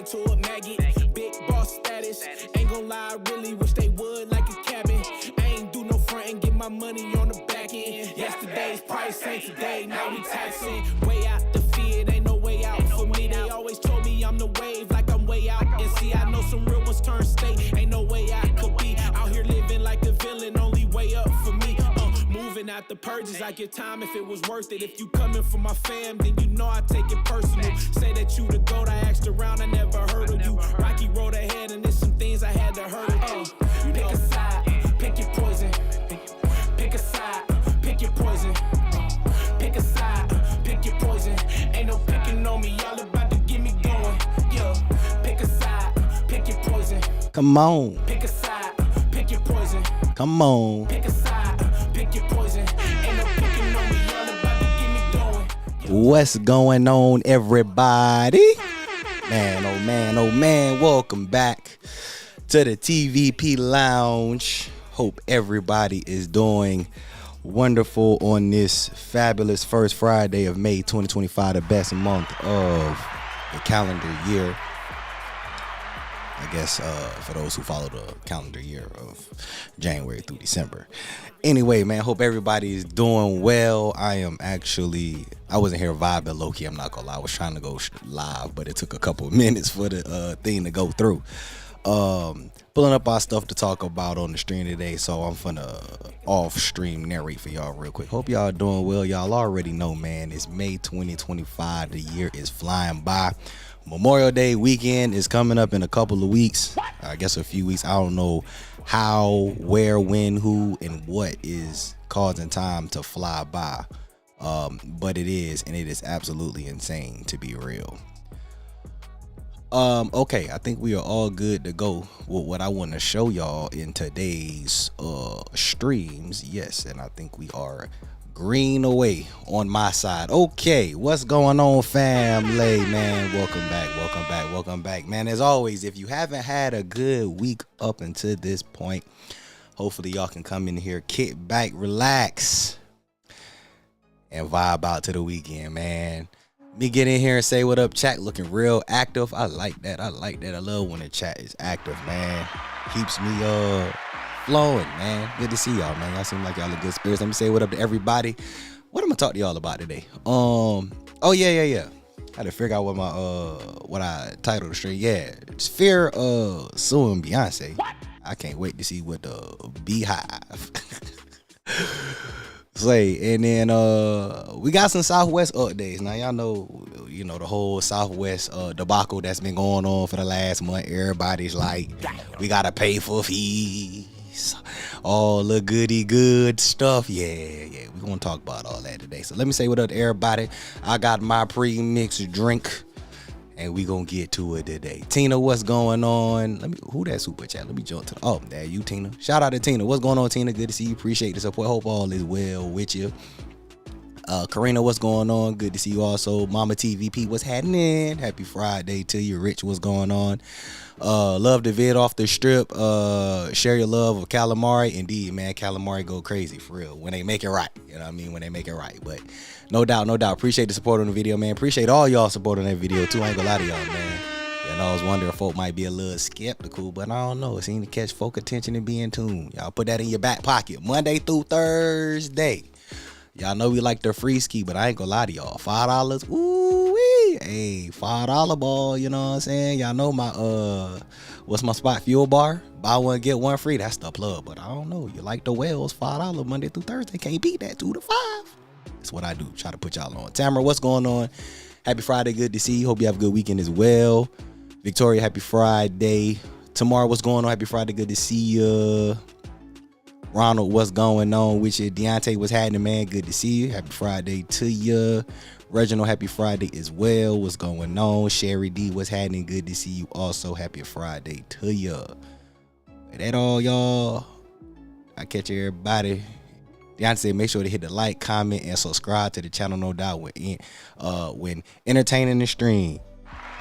married to a maggot. Big boss status. Ain't gon' lie, I really wish they would like a cabin. I ain't do no front and get my money on the back end. Yesterday's price ain't today, now we taxing. Way out the fear, ain't no way out for me. They always told me I'm the wave, like I'm way out. And see, I know some real ones turn state, ain't no way I could be out here living like the villain, only way up for me. Moving out the purges, I give time if it was worth it. If you coming for my fam, then you know I take it personal. Say that you the GOAT, I asked around, I never heard of you. Rocky road ahead, and there's some things I had to hurt. Pick a side, pick your poison. Pick a side, pick your poison. Pick a side, pick your poison. Ain't no picking on me, y'all about to get me going. Yeah, pick a side, pick your poison. Come on. Pick a side, pick your poison. Come on. Pick a side, pick your poison. Ain't no picking on me, y'all about to get me going. What's going on, everybody? Man, oh man, welcome back to the TVP Lounge. Hope everybody is doing wonderful on this fabulous first Friday of May 2025, the best month of the calendar year. I guess for those who follow the calendar year of January through December. Anyway, man, hope everybody is doing well. I wasn't here vibing low-key, I'm not gonna lie. I was trying to go live, but it took a couple of minutes for the thing to go through. Pulling up our stuff to talk about on the stream today, so I'm finna off-stream narrate for y'all real quick. Hope y'all doing well. Y'all already know, man, it's May 2025. The year is flying by. Memorial Day weekend is coming up in a couple of weeks. I guess a few weeks. I don't know how, where, when, who, and what is causing time to fly by. But it is, and it is absolutely insane, to be real. Okay, I think we are all good to go with what I want to show y'all in today's streams. Yes, and I think we are green away on my side. Okay, what's going on, family, man? Welcome back, man. As always, if you haven't had a good week up until this point, hopefully y'all can come in here, kick back, relax, and vibe out to the weekend, man. Me get in here and say what up, chat looking real active. I like that. I love when the chat is active, man. Keeps me flowing, man. Good to see y'all, man. Y'all seem like y'all in good spirits. Let me say what up to everybody. What I'm gonna talk to y'all about today? Oh yeah. I had to figure out what I titled the stream. Yeah, it's fear of suing Beyonce. What? I can't wait to see what the beehive say. And then we got some Southwest updates. Now y'all know, the whole Southwest debacle that's been going on for the last month. Everybody's like, we gotta pay for fees. All the goody good stuff. Yeah, we're gonna talk about all that today. So let me say what up to everybody. I got my pre-mixed drink and we gonna get to it today. Tina, what's going on? Who that super chat? Let me jump to there you, Tina. Shout out to Tina. What's going on, Tina? Good to see you. Appreciate the support. Hope all is well with you. Karina, what's going on? Good to see you also. Mama TVP, what's happening? Happy Friday to you. Rich, what's going on? Love the vid off the strip. Share your love of calamari. Indeed, man, calamari go crazy for real when they make it right. You know what I mean? When they make it right. But no doubt. Appreciate the support on the video, man. Appreciate all y'all support on that video too. I ain't gonna lie to y'all, man. I was wondering if folk might be a little skeptical, but I don't know. It seemed to catch folk attention and be in tune. Y'all put that in your back pocket. Monday through Thursday. Y'all know we like the free ski, but I ain't gonna lie to y'all. $5. Ooh-wee. Hey, $5 ball, you know what I'm saying? Y'all know my what's my spot? Fuel bar. Buy one, get one free. That's the plug. But I don't know. You like the whales, $5 Monday through Thursday. Can't beat that 2 to 5. That's what I do. Try to put y'all on. Tamara, what's going on? Happy Friday. Good to see you. Hope you have a good weekend as well. Victoria, happy Friday. Tomorrow, what's going on? Happy Friday. Good to see you. Ronald, what's going on with you? Deontay, what's happening, man? Good to see you. Happy Friday to you. Reginald, happy Friday as well. What's going on? Sherry D, what's happening? Good to see you also. Happy Friday to you. Is that all, y'all? I catch everybody. Deontay said, make sure to hit the like, comment, and subscribe to the channel, no doubt, when entertaining the stream.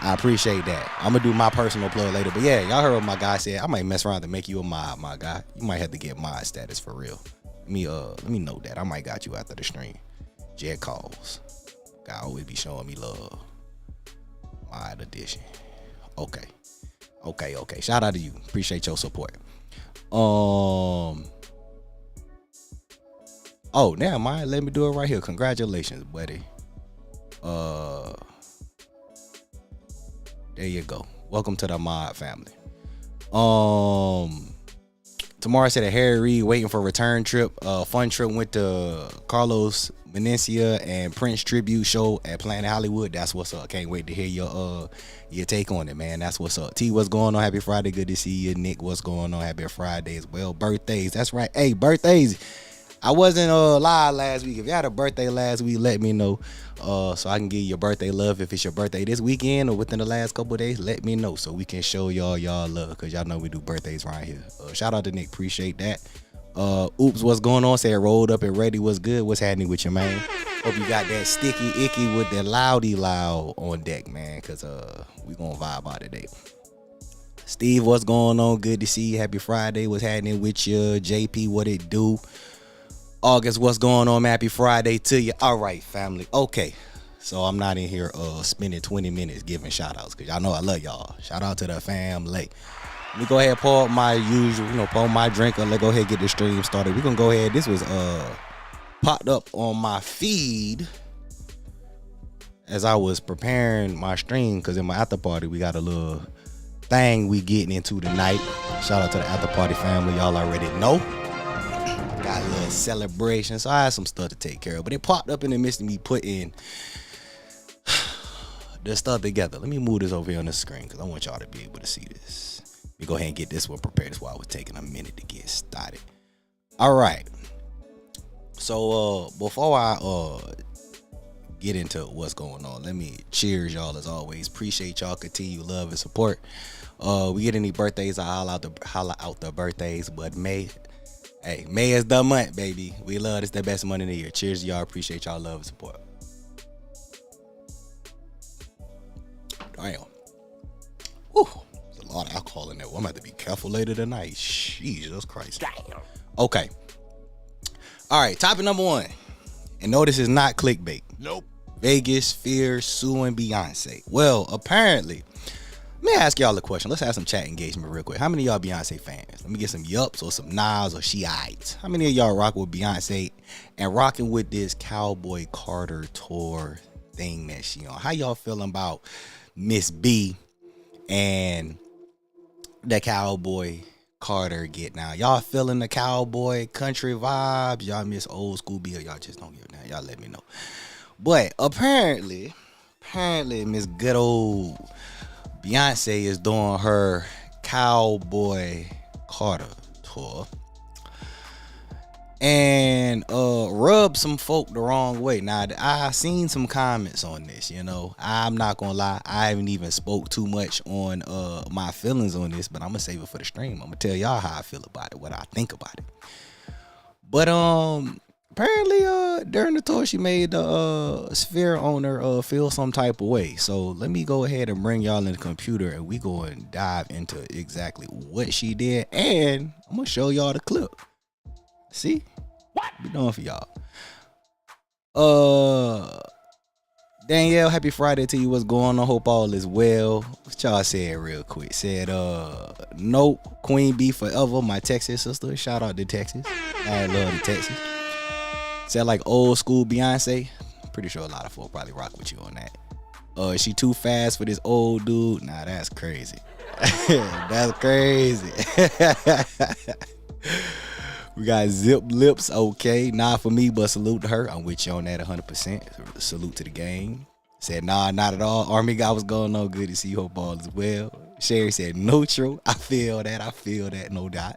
I appreciate that. I'm going to do my personal plug later. But yeah, y'all heard what my guy said. I might mess around to make you a mod, my guy. You might have to get mod status for real. Let me know that. I might got you after the stream. Jet calls. Guy always be showing me love. Mod edition. Okay. Shout out to you. Appreciate your support. Oh, never mind. Let me do it right here. Congratulations, buddy. There you go. Welcome to the mod family. Tomorrow said a Harry Reid waiting for a return trip. Fun trip went to Carlos Menecia and Prince tribute show at Planet Hollywood. That's what's up. Can't wait to hear your take on it, man. That's what's up. T, what's going on? Happy Friday. Good to see you. Nick, what's going on? Happy Friday as well. Birthdays. That's right. Hey, birthdays. I wasn't live last week. If you had a birthday last week, let me know. So I can give you your birthday love. If it's your birthday this weekend or within the last couple of days, let me know so we can show y'all love, because y'all know we do birthdays right here. Shout out to Nick. Appreciate that. Oops, what's going on? Said rolled up and ready. What's good? What's happening with you, man? Hope you got that sticky icky with that loudy loud on deck, man, because we gonna vibe out today. Steve, what's going on? Good to see you. Happy Friday. What's happening with you? JP, what it do? August, what's going on? Happy Friday to you. All right, family. Okay, so I'm not in here spending 20 minutes giving shout outs, because y'all know I love y'all. Shout out to the family. Let me go ahead and pour up my usual, pour my drink, and let's go ahead and get the stream started. We're gonna go ahead. This was popped up on my feed as I was preparing my stream, because in my after party we got a little thing we getting into tonight. Shout out to the after party family. Y'all already know. Got a little celebration, so I had some stuff to take care of. But it popped up in the midst of me putting the stuff together. Let me move this over here on the screen, because I want y'all to be able to see this. Let me go ahead and get this one prepared. That's why I was taking a minute to get started. All right. So before I get into what's going on, let me cheers y'all as always. Appreciate y'all continued love and support. We get any birthdays, I holla out the birthdays, but May is the month, baby. We love it's the best month of the year. Cheers to y'all. Appreciate y'all love and support. Damn. Whew. There's a lot of alcohol in there. Well, I'm going to have to be careful later tonight. Jesus Christ. Damn. Okay. All right. Topic number 1. And no, this is not clickbait. Nope. Vegas fears suing Beyonce. Well, apparently, let me ask y'all a question. Let's have some chat engagement real quick. How many of y'all Beyonce fans? Let me get some yups or some nods or she-ites. How many of y'all rock with Beyonce and rocking with this Cowboy Carter tour thing that she on? How y'all feeling about Miss B and the Cowboy Carter get now? Y'all feeling the cowboy country vibes? Y'all miss old school B, or y'all just don't give it now? Y'all let me know. But apparently Miss good old Beyonce is doing her Cowboy Carter tour and rub some folk the wrong way. Now, I seen some comments on this, I'm not gonna lie, I haven't even spoke too much on my feelings on this, but I'm gonna save it for the stream. I'm gonna tell y'all how I feel about it, what I think about it. But apparently during the tour she made the Sphere owner feel some type of way. So let me go ahead and bring y'all in the computer and we go and dive into exactly what she did, and I'm gonna show y'all the clip. See what we doing for y'all. Danielle, happy Friday to you. What's going on? Hope all is well. What y'all said real quick? Said nope, Queen Bee forever, my Texas sister. Shout out to Texas. I love the Texas. Said like old school Beyonce. Pretty sure a lot of folk probably rock with you on that. Is she too fast for this old dude? Nah, that's crazy. That's crazy. We got Zip Lips, okay. Not for me, but salute to her. I'm with you on that 100%. Salute to the game. Said, nah, not at all. Army guy, what's going on? Good to see you. Hope all is well. Sherry said, neutral. I feel that, no doubt.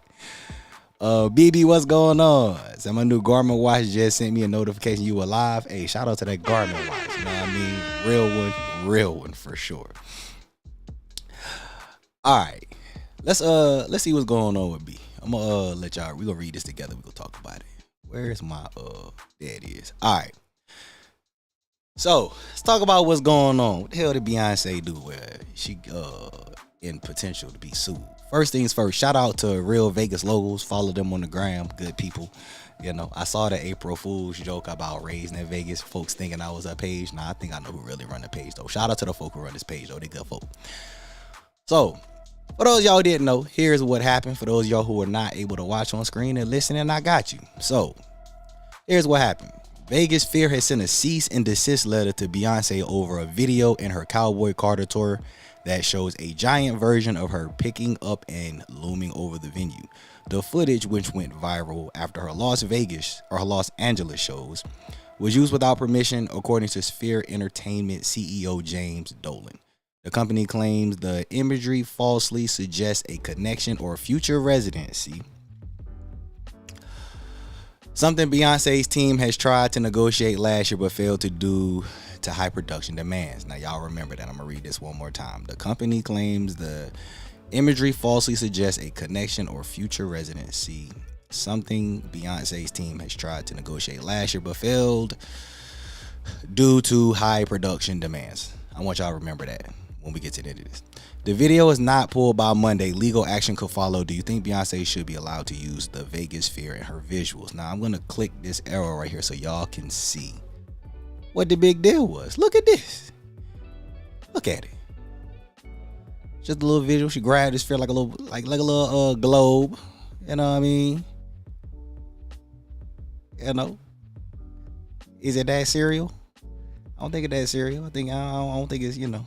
BB, what's going on? So my new Garmin watch just sent me a notification you were live. Hey, shout out to that Garmin watch. You know what I mean? Real one for sure. All right. Let's see what's going on with B. I'm gonna let y'all, we're gonna read this together. We're gonna talk about it. Where's my there it is. All right. So let's talk about what's going on. What the hell did Beyonce do where she in potential to be sued? First things first, shout out to Real Vegas Logos. Follow them on the gram. Good people. I saw the April Fool's joke about raising in Vegas. Folks thinking I was a page. Nah, I think I know who really run the page though. Shout out to the folk who run this page though. They good folk. So, for those y'all who didn't know, here's what happened. For those y'all who are not able to watch on screen and listening, I got you. So, here's what happened. Vegas Fear has sent a cease and desist letter to Beyonce over a video in her Cowboy Carter tour that shows a giant version of her picking up and looming over the venue. The footage, which went viral after her Los Angeles shows, was used without permission, according to Sphere Entertainment CEO James Dolan. The company claims the imagery falsely suggests a connection or future residency, something Beyonce's team has tried to negotiate last year but failed to due to high production demands. Now, y'all remember that. I'm going to read this one more time. The company claims the imagery falsely suggests a connection or future residency, something Beyonce's team has tried to negotiate last year but failed due to high production demands. I want y'all to remember that when we get to the end of this. The video is not pulled by Monday. Legal action could follow. Do you think Beyonce should be allowed to use the Vegas Fear in her visuals? Now, I'm going to click this arrow right here so y'all can see what the big deal was. Look at this. Look at it. Just a little visual. She grabbed this fear like a little globe. You know what I mean? You know? Is it that serial? I don't think it's that serial. I don't think it's, you know.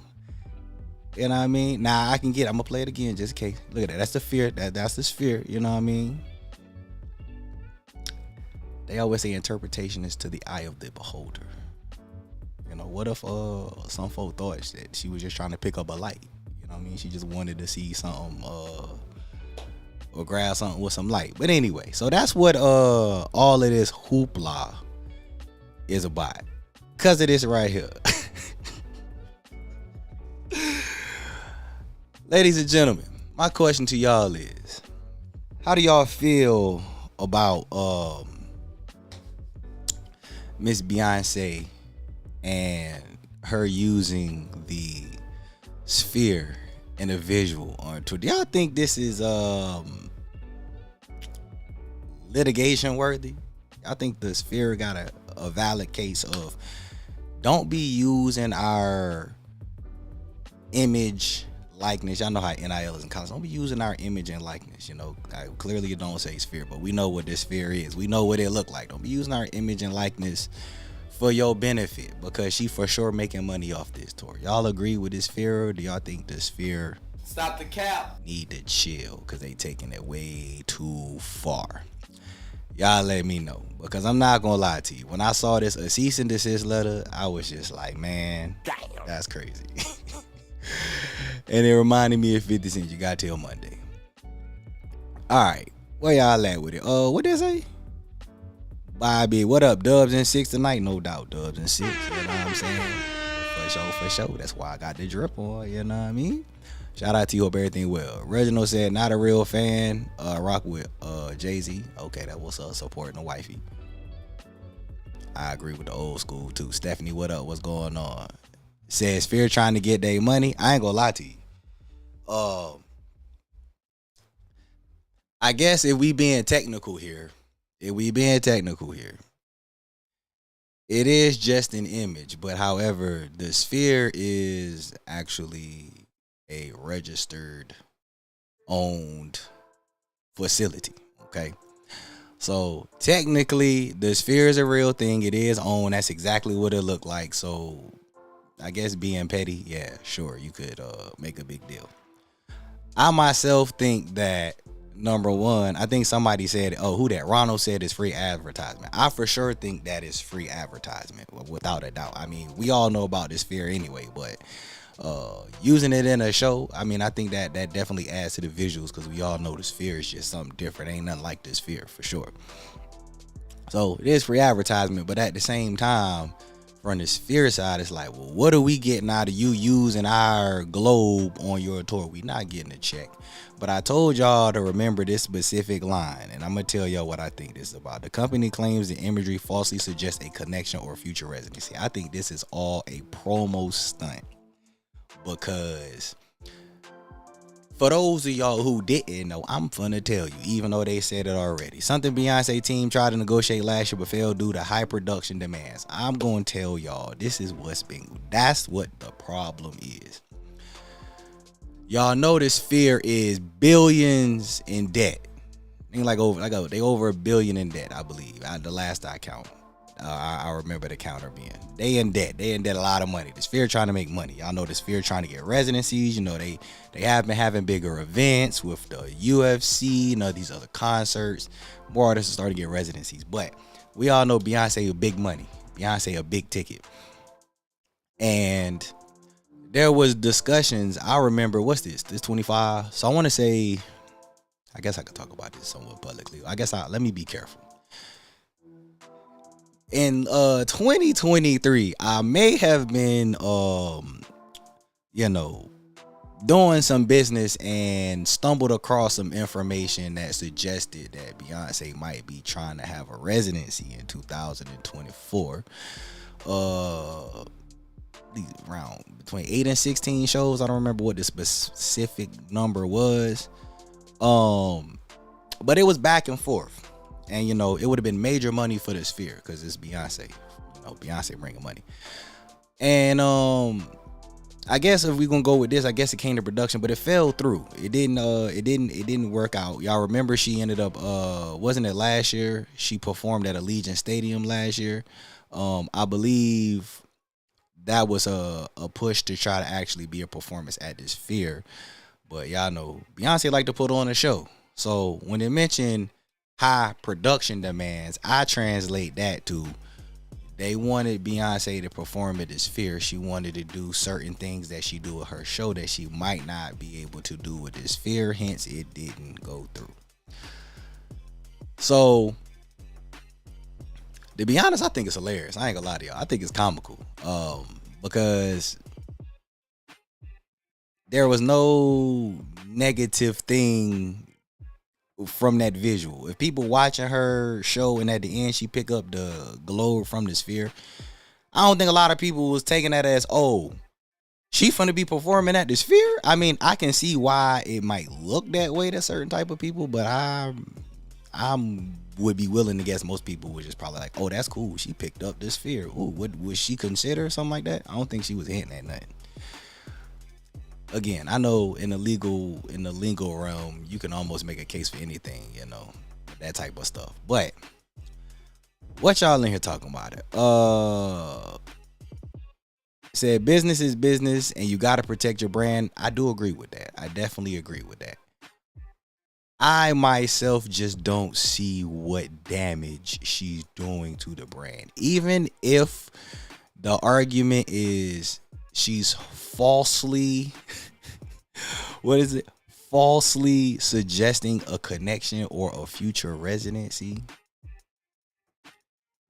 You know what I mean? Nah, I'm gonna play it again just in case. Look at that. That's the fear. That's the sphere. You know what I mean? They always say interpretation is to the eye of the beholder. You know, what if some folk thought that she was just trying to pick up a light? You know what I mean? She just wanted to see something or grab something with some light. But anyway, so that's what all of this hoopla is about. Cause of this right here. Ladies and gentlemen, my question to y'all is, how do y'all feel about Miss Beyonce and her using the sphere in a visual on tour? Do y'all think this is litigation worthy? I think the sphere got a valid case of don't be using our image, likeness. Y'all know how NIL is in college. Don't be using our image and likeness. You know, clearly you don't say sphere, but we know what this sphere is. We know what it look like. Don't be using our image and likeness for your benefit, because she for sure making money off this tour. Y'all agree with this sphere, or do y'all think the sphere stop the cap need to chill because they taking it way too far? Y'all let me know, because I'm not gonna lie to you. When I saw this a cease and desist letter, I was just like, man, damn, that's crazy. And it reminded me of 50 Cent. You got till Monday. All right, where y'all at with it? What they say? Bobby, what up? Dubs in 6 tonight, no doubt. Dubs in 6. You know what I'm saying? For sure. That's why I got the drip on. You know what I mean? Shout out to you. Hope everything well. Reginald said, not a real fan. Rock with Jay-Z. Okay, that was supporting the wifey. I agree with the old school too. Stephanie, what up? What's going on? Says Fear trying to get their money. I ain't gonna lie to you. I guess if we being technical here, it is just an image. But however, the sphere is actually a registered, owned facility. Okay. So technically, the sphere is a real thing. It is owned. That's exactly what it looked like. So I guess being petty, yeah, sure, you could make a big deal. I myself think that, number one, I think somebody said, who that? Ronald said it's free advertisement. I for sure think that is free advertisement, without a doubt. I mean, we all know about this sphere anyway, but using it in a show, I mean, I think that definitely adds to the visuals, because we all know the sphere is just something different. Ain't nothing like this sphere for sure. So it is free advertisement, but at the same time, from the sphere side, it's like, well, what are we getting out of you using our globe on your tour? We not getting a check. But I told y'all to remember this specific line, and I'm gonna tell y'all what I think this is about. The company claims the imagery falsely suggests a connection or future residency. I think this is all a promo stunt, because for those of y'all who didn't know, I'm finna tell you, even though they said it already. Something Beyonce team tried to negotiate last year but failed due to high production demands. I'm gonna tell y'all, this is that's what the problem is. Y'all know this Sphere is billions in debt. They they over $1 billion in debt, I believe. The last I count. I remember the counter being. They in debt. They in debt a lot of money. The Sphere trying to make money. Y'all know the Sphere trying to get residencies. You know, they have been having bigger events with the UFC and all these other concerts. More artists are starting to get residencies. But we all know Beyonce a big money. Beyonce a big ticket. And there was discussions. I remember, what's this? This 25. So I want to say, I guess I could talk about this somewhat publicly. Let me be careful. In 2023, I may have been doing some business and stumbled across some information that suggested that Beyonce might be trying to have a residency in 2024. Around between 8 and 16 shows. I don't remember what the specific number was. But it was back and forth. And, it would have been major money for the Sphere because it's Beyonce. Beyonce bringing money. And I guess if we're gonna go with this, I guess it came to production, but it fell through. It didn't work out. Y'all remember she ended up wasn't it last year? She performed at Allegiant Stadium last year. I believe that was a push to try to actually be a performance at this Sphere. But y'all know Beyonce like to put on a show. So when they mention high production demands, I translate that to they wanted Beyonce to perform at the Sphere. She wanted to do certain things that she do at her show that she might not be able to do with the Sphere. Hence, it didn't go through. So, to be honest, I think it's hilarious. I ain't gonna lie to y'all. I think it's comical. Because there was no negative thing from that visual. If people watching her show and at the end she pick up the globe from the Sphere, I don't think a lot of people was taking that as, oh, she finna be performing at the Sphere. I mean, I can see why it might look that way to certain type of people, but I would be willing to guess most people was just probably like, oh, that's cool, she picked up the Sphere. Ooh, would she consider something like that? I don't think she was hinting at nothing. Again, I know in the legal realm, you can almost make a case for anything, that type of stuff. But what y'all in here talking about it? Said business is business and you got to protect your brand. I do agree with that. I definitely agree with that. I myself just don't see what damage she's doing to the brand. Even if the argument is she's falsely suggesting a connection or a future residency,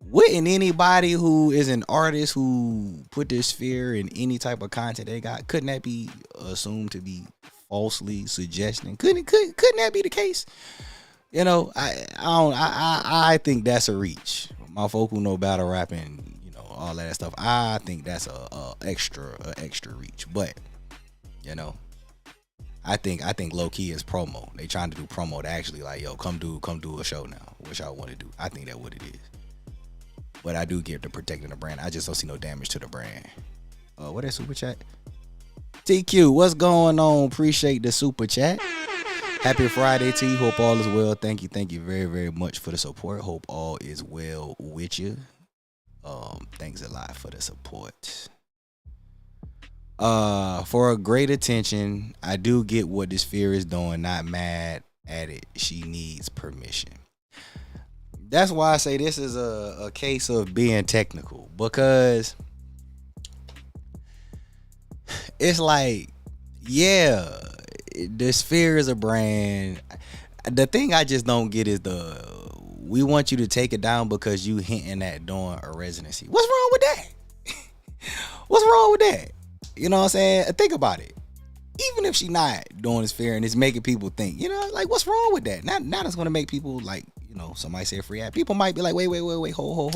wouldn't anybody who is an artist who put their Sphere in any type of content they got, couldn't that be assumed to be falsely suggesting? Couldn't that be the case? I think that's a reach. My folk who know battle rapping, all that stuff, I think that's a extra reach. But I think low key is promo. They trying to do promo to actually like, yo, come do a show now. What y'all want to do? I think that's what it is. But I do get to protecting the brand. I just don't see no damage to the brand. What is super chat? TQ, what's going on? Appreciate the super chat. Happy Friday to you. Hope all is well. Thank you very, very much for the support. Hope all is well with you. Thanks a lot for the support. For a great attention, I do get what this Sphere is doing. Not mad at it. She needs permission. That's why I say this is a case of being technical, because it's like, yeah, the Sphere is a brand. The thing I just don't get is we want you to take it down because you hinting at doing a residency. What's wrong with that? What's wrong with that? You know what I'm saying? Think about it. Even if she not doing this Sphere and it's making people think, like, what's wrong with that? Now that's gonna make people like, somebody say a free ad. People might be like, wait, hold.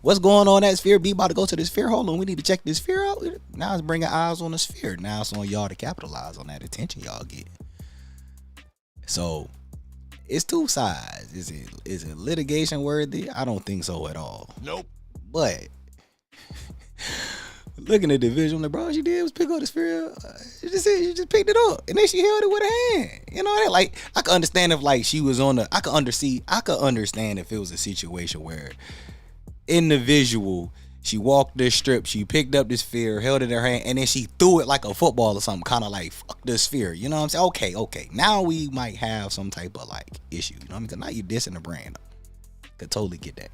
What's going on at Sphere? Be about to go to the Sphere. Hold on, we need to check this Sphere out. Now it's bringing eyes on the Sphere. Now it's on y'all to capitalize on that attention y'all get. So it's two sides. Is it litigation worthy? I don't think so at all. Nope. But Looking at the visual, I'm like, bro, all she did was pick up the sphere. She just picked it up, and then she held it with her hand. You know that? Like, I could understand if like she was on the. I could understand if it was a situation where in the visual she walked this strip, she picked up the sphere, held it in her hand, and then she threw it like a football or something, kind of like fuck the sphere. You know what I'm saying? Okay. Now we might have some type of like issue. You know what I mean? Because now you dissing the brand. Could totally get that.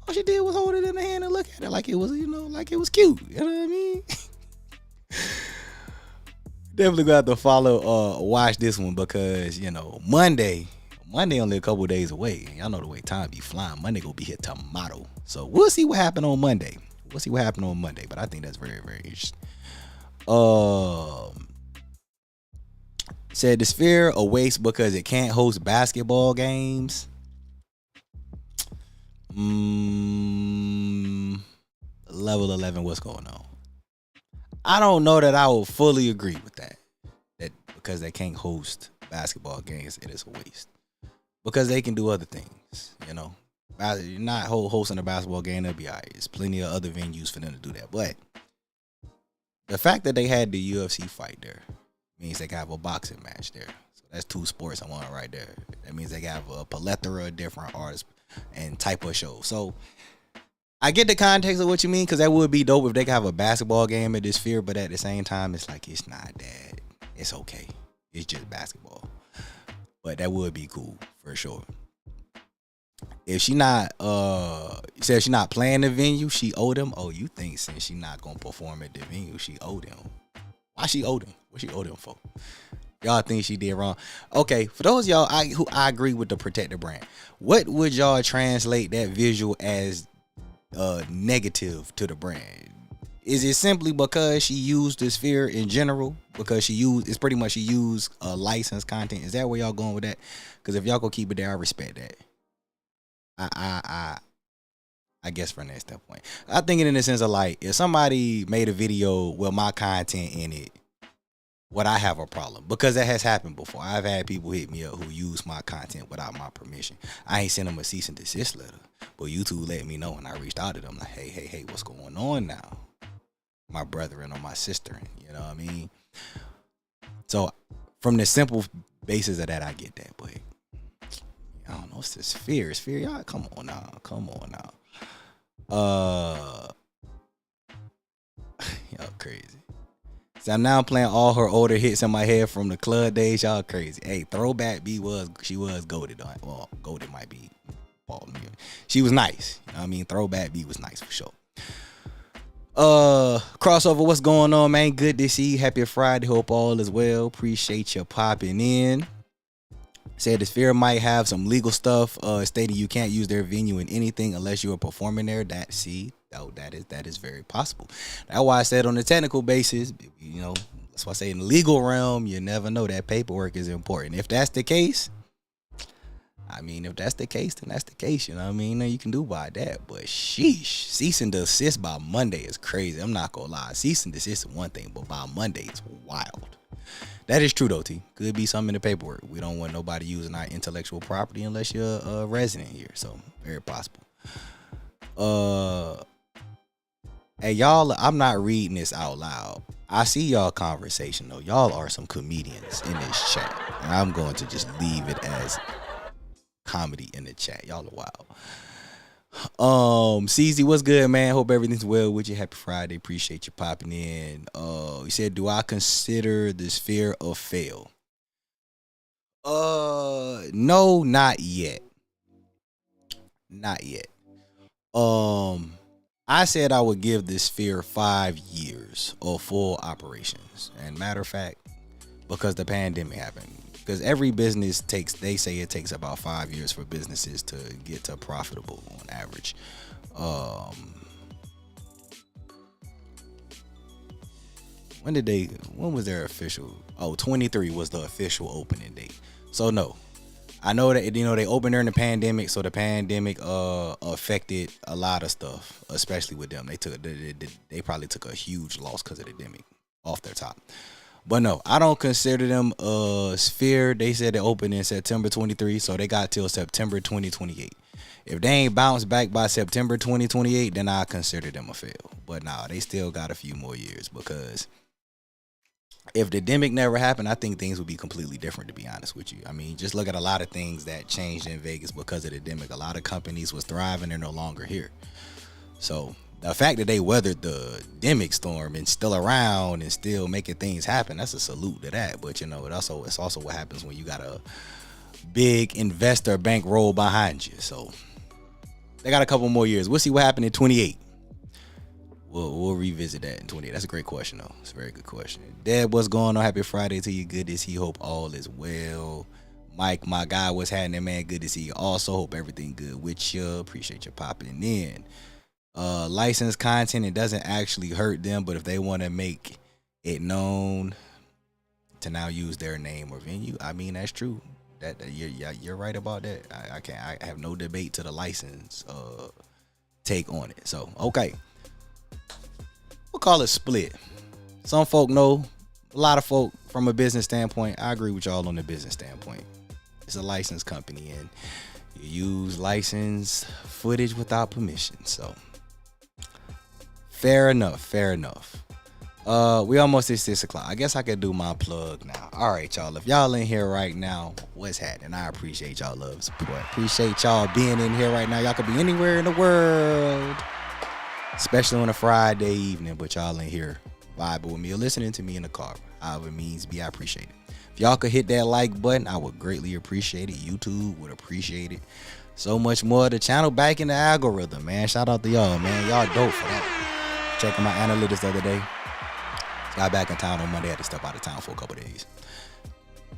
All she did was hold it in her hand and look at it like it was, like it was cute. You know what I mean? Definitely got to follow, watch this one because, Monday only a couple days away. Y'all know the way time be flying. Monday gonna be here tomorrow. So we'll see what happened on Monday. But I think that's very, very interesting. Said the sphere a waste because it can't host basketball games. Level 11, what's going on? I don't know that I will fully agree with that. That because they can't host basketball games, it is a waste. Because they can do other things, You're not hosting a basketball game, that'll be all right. There's plenty of other venues for them to do that. But the fact that they had the UFC fight there means they can have a boxing match there. So that's two sports I want right there. That means they have a plethora of different artists and type of shows. So I get the context of what you mean, because that would be dope if they could have a basketball game at this Sphere, but at the same time, it's like, it's not that. It's okay. It's just basketball. But that would be cool for sure. If she not said she not playing the venue, she owed him. Oh, you think since she not gonna perform at the venue, she owed him? Why she owed him? What she owed him for? Y'all think she did wrong? Okay, for those of y'all who I agree with the protect the brand, what would y'all translate that visual as negative to the brand? Is it simply because she used the Sphere in general? Because she used licensed content? Is that where y'all going with that? Because if y'all go keep it there, I respect that. I guess from that standpoint, I think it in the sense of like, if somebody made a video with my content in it, would I have a problem? Because that has happened before. I've had people hit me up who use my content without my permission. I ain't sent them a cease and desist letter, but YouTube let me know, and I reached out to them like, hey, what's going on now? My brethren or my sister, you know what I mean? So from the simple basis of that, I get that, but I don't know. It's the Sphere, y'all. Come on now. Y'all crazy. So I'm now playing all her older hits in my head from the club days. Y'all crazy. Hey, Throwback B she was goated on. Well, goated might be fault me. She was nice. You know what I mean? Throwback B was nice for sure. Crossover, what's going on, man? Good to see you. Happy Friday. Hope all is well. Appreciate you popping in. Said the Sphere might have some legal stuff stating you can't use their venue in anything unless you are performing there. That is very possible. That's why I said on the technical basis, that's why I say in the legal realm, you never know. That paperwork is important. If that's the case, then that's the case. You know what I mean? Nothing you can do by that. But sheesh, cease and desist by Monday is crazy. I'm not gonna lie. Cease and desist is one thing, but by Monday it's wild. That is true though, T. Could be something in the paperwork. We don't want nobody using our intellectual property unless you're a resident here. So very possible. Hey y'all, I'm not reading this out loud. I see y'all conversation though. Y'all are some comedians in this chat. And I'm going to just leave it as comedy in the chat. Y'all are wild. CZ, what's good, man? Hope everything's well with you. Happy Friday. Appreciate you popping in. You said, do I consider the Sphere a fail? No, not yet. I said I would give this Sphere 5 years of full operations. And matter of fact, because the pandemic happened. Because every business they say it takes about 5 years for businesses to get to profitable on average. When was their official? 23 was the official opening date. So no, I know that, they opened during the pandemic. So the pandemic, affected a lot of stuff, especially with them. They probably took a huge loss because of the pandemic off their top. But no, I don't consider them a Sphere. They said they opened in September 23, so they got till September 2028. If they ain't bounced back by September 2028, then I consider them a fail. But nah, they still got a few more years, because if the demic never happened, I think things would be completely different, to be honest with you. I mean, just look at a lot of things that changed in Vegas because of the demic. A lot of companies was thriving, they're no longer here. So the fact that they weathered the demic storm and still around and still making things happen, that's a salute to that. But it's also what happens when you got a big investor bankroll behind you. So they got a couple more years. We'll see what happened in 28. We'll revisit that in 28. That's a great question, though. It's a very good question. Dad, what's going on? Happy Friday to you. Good to see you. Hope all is well. Mike, my guy, what's happening, man? Good to see you. Also, hope everything good with you. Appreciate you popping in. Licensed content, it doesn't actually hurt them, but if they want to make it known to now use their name or venue, I mean, that's true. That you're right about that. I have no debate to the license take on it. So okay. We'll call it split. Some folk know, a lot of folk from a business standpoint. I agree with y'all on the business standpoint. It's a licensed company and you use licensed footage without permission. So fair enough. We almost at 6 o'clock. I guess I could do my plug now. All right, y'all. If y'all in here right now, what's happening? I appreciate y'all love and support. Appreciate y'all being in here right now. Y'all could be anywhere in the world, especially on a Friday evening, but y'all in here vibing with me or listening to me in the car. However it means be, I appreciate it. If y'all could hit that like button, I would greatly appreciate it. YouTube would appreciate it. So much more. The channel back in the algorithm, man. Shout out to y'all, man. Y'all dope for that. Checking my analytics the other day. Got back in town on Monday. I had to step out of town for a couple days.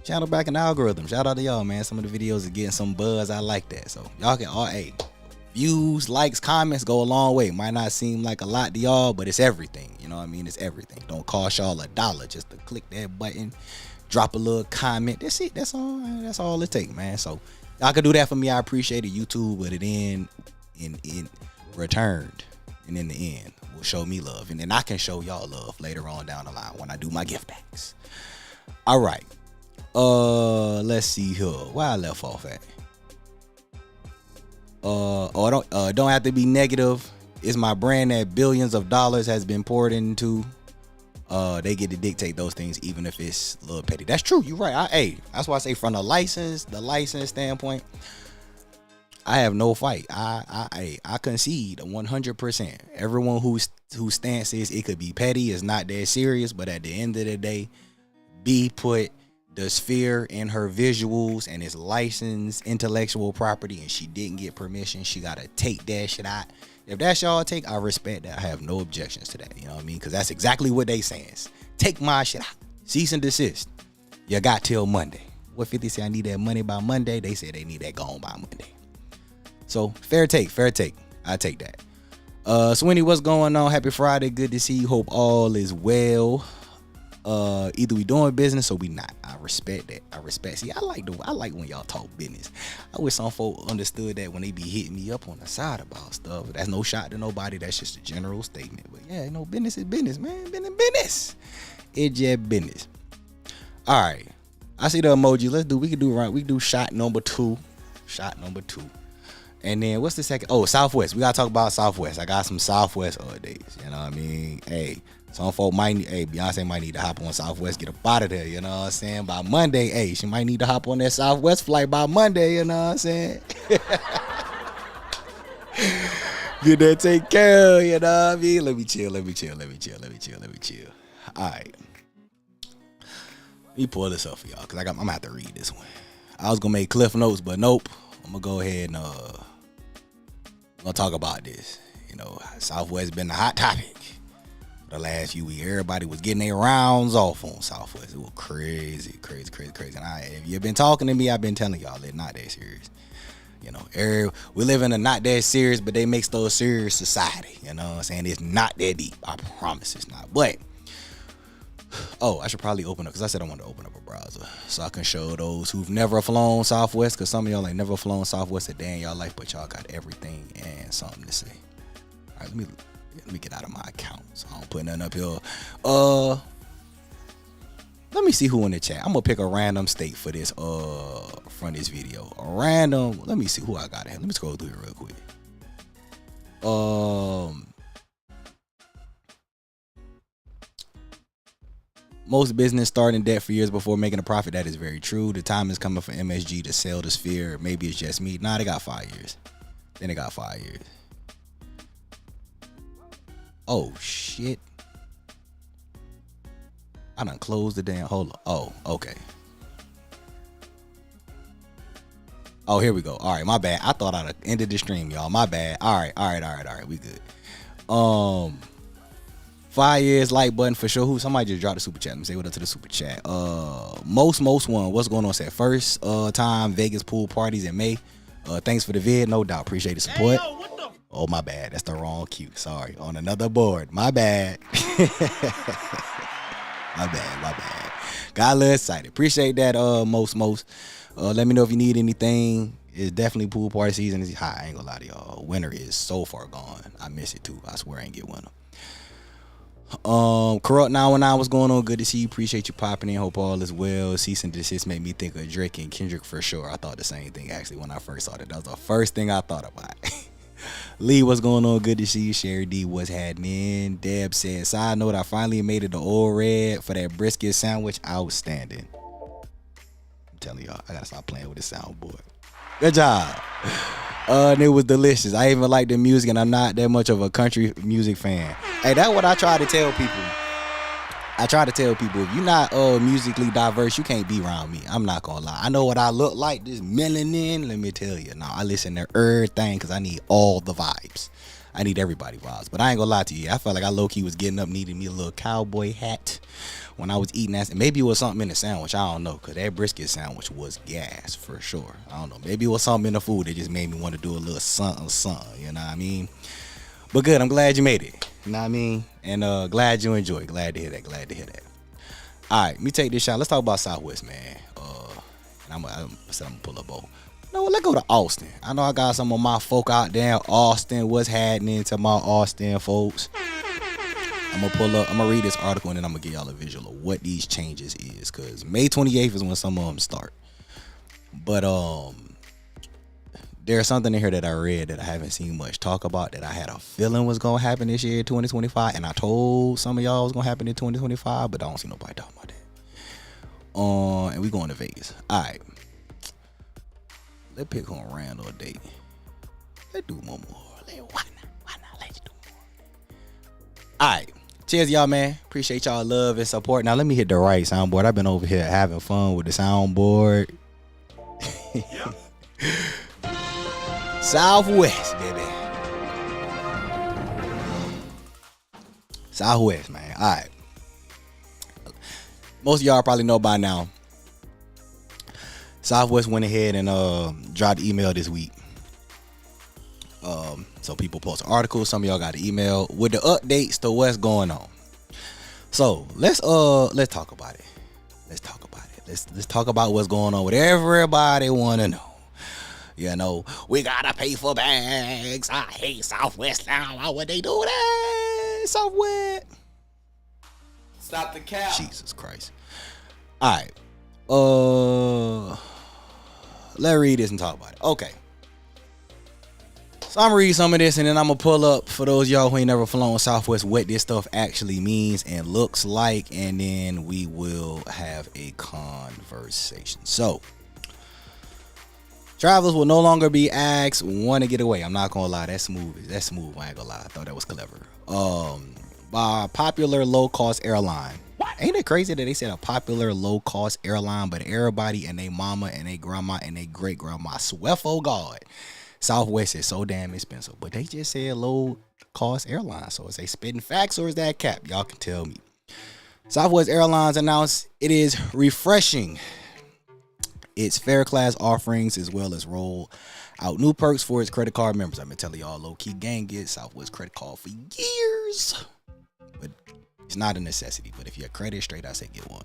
Channel back in the algorithm. Shout out to y'all, man. Some of the videos are getting some buzz. I like that. So y'all can all, hey, views, likes, comments go a long way. Might not seem like a lot to y'all, but it's everything. You know what I mean? It's everything. Don't cost y'all $1 just to click that button, drop a little comment. That's it. That's all it takes, man. So y'all can do that for me. I appreciate it. YouTube, but it in returned, and in the end will show me love, and then I can show y'all love later on down the line when I do my gift packs. All right. Let's see here. Where I left off at. Don't have to be negative. It's my brand that billions of dollars has been poured into. They get to dictate those things, even if it's a little petty. That's true. You're right. That's why I say from the license standpoint, I have no fight. I concede 100%. Everyone whose stance is it could be petty is not that serious, but at the end of the day, B put the sphere in her visuals and it's licensed intellectual property, and she didn't get permission. She gotta take that shit out. If that's y'all take, I respect that. I have no objections to that. You know what I mean? Because that's exactly what they saying. Take my shit out. Cease and desist. You got till Monday. What 50 say? I need that money by Monday. They say they need that gone by Monday. So fair take. I take that. Sweeney, what's going on? Happy Friday. Good to see you. Hope all is well. Either we doing business or we not. I respect that. See, I like when y'all talk business. I wish some folk understood that when they be hitting me up on the side about stuff. That's no shot to nobody. That's just a general statement. But yeah, business is business, man. Business. It's just business. All right. I see the emoji. We can do shot number two. And then what's the second? Oh, Southwest. We gotta talk about Southwest. I got some Southwest days. You know what I mean? Hey, some folk Beyonce might need to hop on Southwest, get up out of there. You know what I'm saying? By Monday, she might need to hop on that Southwest flight by Monday. You know what I'm saying? Get that taken care of. You know what I mean? Let me chill. All right. Let me pull this up for y'all because I'm gonna have to read this one. I was gonna make Cliff Notes, but nope. I'm gonna go ahead and gonna talk about this. Southwest been a hot topic for the last few weeks. Everybody was getting their rounds off on Southwest. It was crazy. And if you've been talking to me, I've been telling y'all it's not that serious. We live in a not that serious, but they make so serious society. You know what I'm saying? It's not that deep. I promise it's not. But I should probably open up, because I said I wanted to open up a browser so I can show those who've never flown Southwest, because some of y'all ain't never flown Southwest a day in y'all life, but y'all got everything and something to say. All right, let me get out of my account so I don't put nothing up here. Let me see who in the chat. I'm gonna pick a random state for this from this video. A random. Let me see who I got here. Let me scroll through here real quick. Most business start in debt for years before making a profit. That is very true. The time is coming for MSG to sell the sphere. Maybe it's just me. Nah, they got 5 years. Then they got 5 years. Oh shit. I done closed the damn. Hold on. Oh, okay. Oh, here we go. All right, my bad. I thought I'd have ended the stream, y'all. My bad. All right. We good. 5 years, like button for sure. Who? Somebody just dropped the super chat. Let me say what up to the super chat. Most one. What's going on? Said first time Vegas pool parties in May. Thanks for the vid, no doubt. Appreciate the support. Hey, yo, oh, my bad. That's the wrong cue. Sorry. On another board. My bad. My bad. Got a little excited. Appreciate that, most. Let me know if you need anything. It's definitely pool party season. It's hot. I ain't gonna lie to y'all. Winter is so far gone. I miss it too. I swear I ain't get winter. Corrupt 919, what's going on? Good to see you. Appreciate you popping in. Hope all is well. Cease and desist made me think of Drake and Kendrick for sure. I thought the same thing actually when I first saw that. That was the first thing I thought about. Lee, what's going on? Good to see you. Sherry D, what's happening? Deb said, side note, I finally made it to Old Red for that brisket sandwich. Outstanding. I'm telling y'all, I gotta stop playing with this soundboard. Good job. And it was delicious. I even like the music, and I'm not that much of a country music fan. Hey, that's what I try to tell people. If you're not musically diverse, you can't be around me. I'm not gonna lie. I know what I look like, this melanin. Let me tell you. Now I listen to everything because I need all the vibes. I need everybody vibes. But I ain't gonna lie to you. I felt like I low-key was getting up needing me a little cowboy hat when I was eating that. Maybe it was something in the sandwich. I don't know. Because that brisket sandwich was gas for sure. I don't know. Maybe it was something in the food that just made me want to do a little something. You know what I mean? But good. I'm glad you made it. You know what I mean? And glad you enjoyed. Glad to hear that. All right. Let me take this shot. Let's talk about Southwest, man. And I'm gonna pull up both. No, let's go to Austin. I know I got some of my folk out there in Austin. What's happening to my Austin folks? I'm gonna read this article and then I'm gonna give y'all a visual of what these changes is. Cause May 28th is when some of them start. But there's something in here that I read that I haven't seen much talk about that I had a feeling was gonna happen this year, 2025. And I told some of y'all it was gonna happen in 2025, but I don't see nobody talking about that. And we going to Vegas. All right. Let's pick on a random date. Let's do one more. Why not? Let's do more. All right. Cheers, y'all, man. Appreciate y'all love and support. Now, let me hit the right soundboard. I've been over here having fun with the soundboard. Yep. Southwest, baby. Southwest, man. All right. Most of y'all probably know by now. Southwest went ahead and dropped the email this week. So people posted articles. Some of y'all got the email with the updates to what's going on. So let's talk about it. Let's talk about what's going on with everybody wanna know. You know, we gotta pay for bags. I hate Southwest now. Why would they do that? Southwest. Stop the cap. Jesus Christ. All right. Let's read this and talk about it. Okay. So I'm gonna read some of this and then I'm gonna pull up for those y'all who ain't never flown Southwest what this stuff actually means and looks like, and then we will have a conversation. So, travelers will no longer be asked when to get away. I'm not gonna lie, that's smooth. That's smooth. I ain't gonna lie. I thought that was clever. By a popular low-cost airline. Ain't it crazy that they said a popular low-cost airline, but everybody and their mama and their grandma and their great-grandma swear for God, Southwest is so damn expensive. But they just said low-cost airline. So is they spitting facts or is that cap? Y'all can tell me. Southwest Airlines announced it is refreshing its fare class offerings as well as roll out new perks for its credit card members. I've been telling y'all, low-key gang gets Southwest credit card for years. But it's not a necessity, but if you're credit straight, I say get one.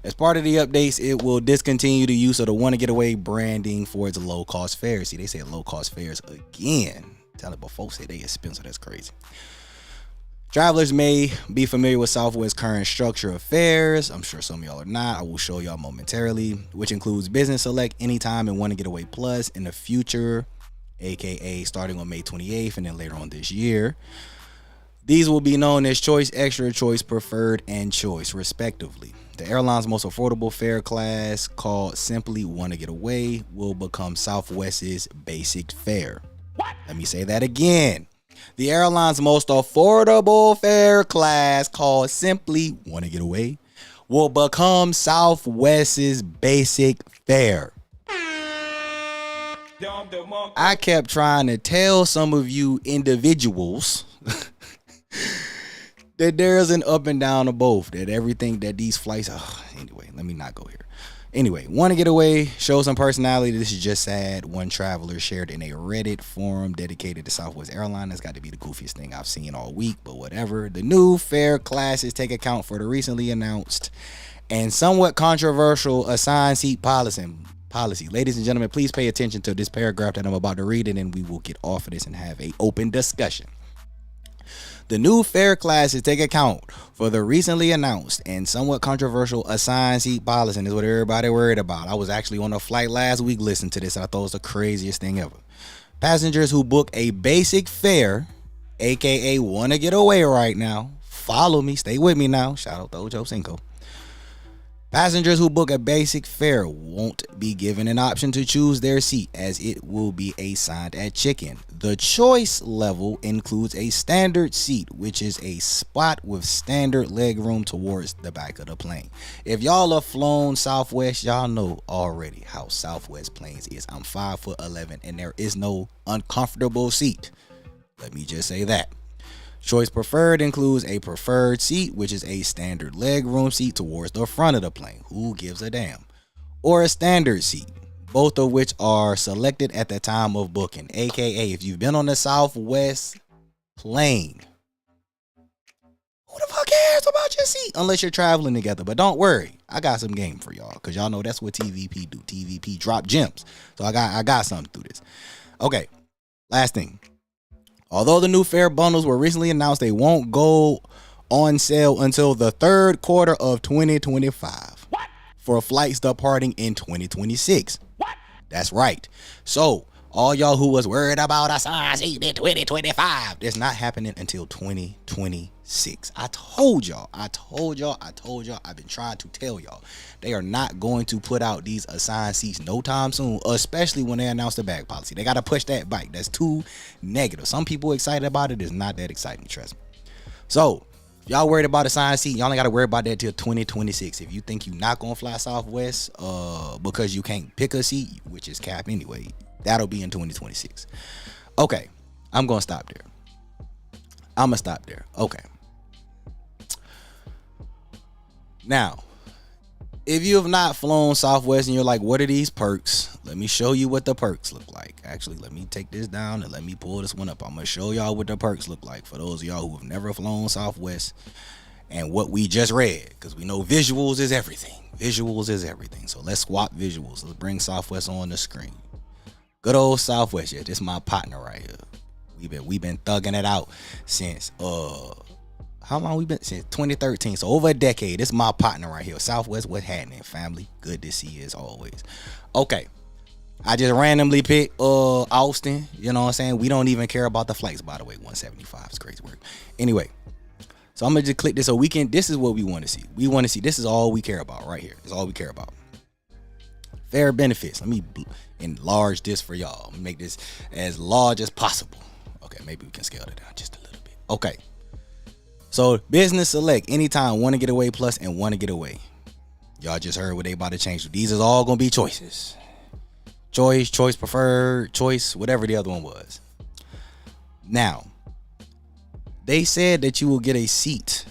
As part of the updates, it will discontinue the use of the Wanna Get Away branding for its low-cost fares. See, they said low-cost fares again. Tell it, but folks say they expensive. That's crazy. Travelers may be familiar with Southwest's current structure of fares. I'm sure some of y'all are not. I will show y'all momentarily, which includes Business Select, Anytime, and Want to Get Away Plus in the future, aka starting on May 28th and then later on this year. These will be known as Choice, Extra, Choice, Preferred, and Choice, respectively. The airline's most affordable fare class, called simply Want to Get Away, will become Southwest's basic fare. Let me say that again. The airline's most affordable fare class, called simply Want to Get Away, will become Southwest's basic fare. I kept trying to tell some of you individuals that there's an up and down of both, that everything that these flights anyway, let me not go here. Anyway, Want to Get Away, show some personality. This is just sad. One traveler shared in a Reddit forum dedicated to Southwest Airlines. That's got to be the goofiest thing I've seen all week, but whatever. The new fare classes take account for the recently announced and somewhat controversial assigned seat policy. Ladies and gentlemen, please pay attention to this paragraph that I'm about to read, and then we will get off of this and have an open discussion. The new fare classes take account for the recently announced and somewhat controversial assigned seat policy, and is what everybody worried about. I was actually on a flight last week listening to this, and I thought it was the craziest thing ever. Passengers who book a basic fare, aka Want to Get Away right now, follow me, stay with me now. Shout out to Ocho Cinco. Passengers who book a basic fare won't be given an option to choose their seat, as it will be assigned at check-in. The choice level includes a standard seat, which is a spot with standard leg room towards the back of the plane. If y'all have flown Southwest, y'all know already how Southwest planes is. I'm 5'11", and there is no uncomfortable seat. Let me just say that. Choice Preferred includes a preferred seat, which is a standard leg room seat towards the front of the plane. Who gives a damn? Or a standard seat, both of which are selected at the time of booking. AKA, if you've been on the Southwest plane, who the fuck cares about your seat? Unless you're traveling together. But don't worry, I got some game for y'all, because y'all know that's what TVP do. TVP drop gems. So I got something through this. Okay, last thing. Although the new fare bundles were recently announced, they won't go on sale until the third quarter of 2025. What? For flights departing in 2026. What? That's right. So, all y'all who was worried about a size 8 in 2025, that's not happening until 2026. I told y'all. I've been trying to tell y'all. They are not going to put out these assigned seats no time soon, especially when they announce the bag policy. They got to push that back. That's too negative. Some people excited about it. It's not that exciting, trust me. So, if y'all worried about assigned seat, y'all ain't got to worry about that till 2026. If you think you're not going to fly Southwest because you can't pick a seat, which is cap anyway, that'll be in 2026. Okay, I'm going to stop there. Okay. Now, if you have not flown Southwest and you're like, what are these perks? Let me show you what the perks look like. Actually, let me take this down and let me pull this one up. I'm going to show y'all what the perks look like for those of y'all who have never flown Southwest and what we just read, because we know visuals is everything. So let's swap visuals. Let's bring Southwest on the screen. Good old Southwest. Yeah, this is my partner right here. We've been thugging it out since how long we been? Since 2013. So over a decade. This is my partner right here. Southwest, what's happening, family? Good to see you as always. Okay. I just randomly picked Austin. You know what I'm saying? We don't even care about the flights, by the way. 175 is crazy work. Anyway. So I'm gonna just click this so we can. This is what we want to see. We want to see. This is all we care about right here. This is all we care about. Fair benefits. Let me enlarge this for y'all. Make this as large as possible. Okay, maybe we can scale it down just a little bit. Okay. So Business Select, Anytime, Want to Get Away Plus, and Want to Get Away. Y'all just heard what they about to change. These is all gonna be choices. Choice preferred, choice, whatever the other one was. Now, they said that you will get a seat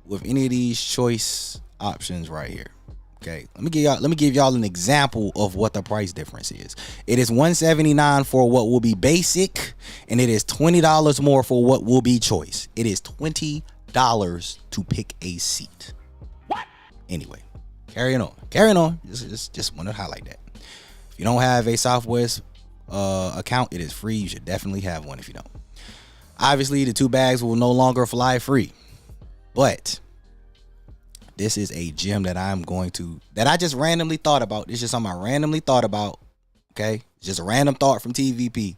with any of these choice options right here. Okay, let me give y'all an example of what the price difference is. It is $179 for what will be basic, and it is $20 more for what will be choice. It is $20 to pick a seat. What? Anyway, carrying on. Just want to highlight that. If you don't have a Southwest account, it is free. You should definitely have one if you don't. Obviously, the 2 bags will no longer fly free. But this is a gem that I just randomly thought about. It's just something I randomly thought about. Okay? Just a random thought from TVP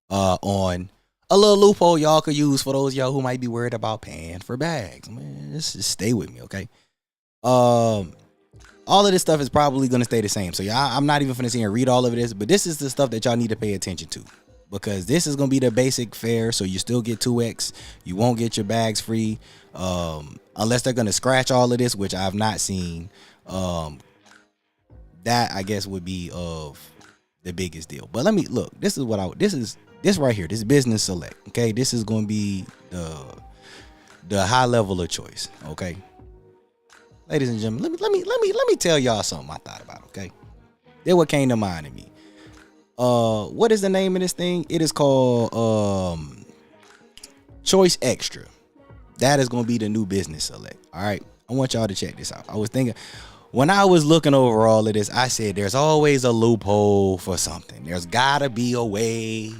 on a little loophole y'all could use for those y'all who might be worried about paying for bags. Man, just stay with me, okay? All of this stuff is probably going to stay the same. So I'm not even finna sit here and read all of this, but this is the stuff that y'all need to pay attention to. Because this is going to be the basic fare, so you still get 2x. You won't get your bags free unless they're going to scratch all of this, which I've not seen. That, I guess, would be of the biggest deal. But let me look. This right here. This business select. Okay, this is going to be the high level of choice. Okay, ladies and gentlemen, let me tell y'all something I thought about. Okay, that what came to mind to me. What is the name of this thing? It is called Choice Extra. That is going to be the new business select. All right, I want y'all to check this out. I was thinking, when I was looking over all of this, I said there's always a loophole for something. There's gotta be a way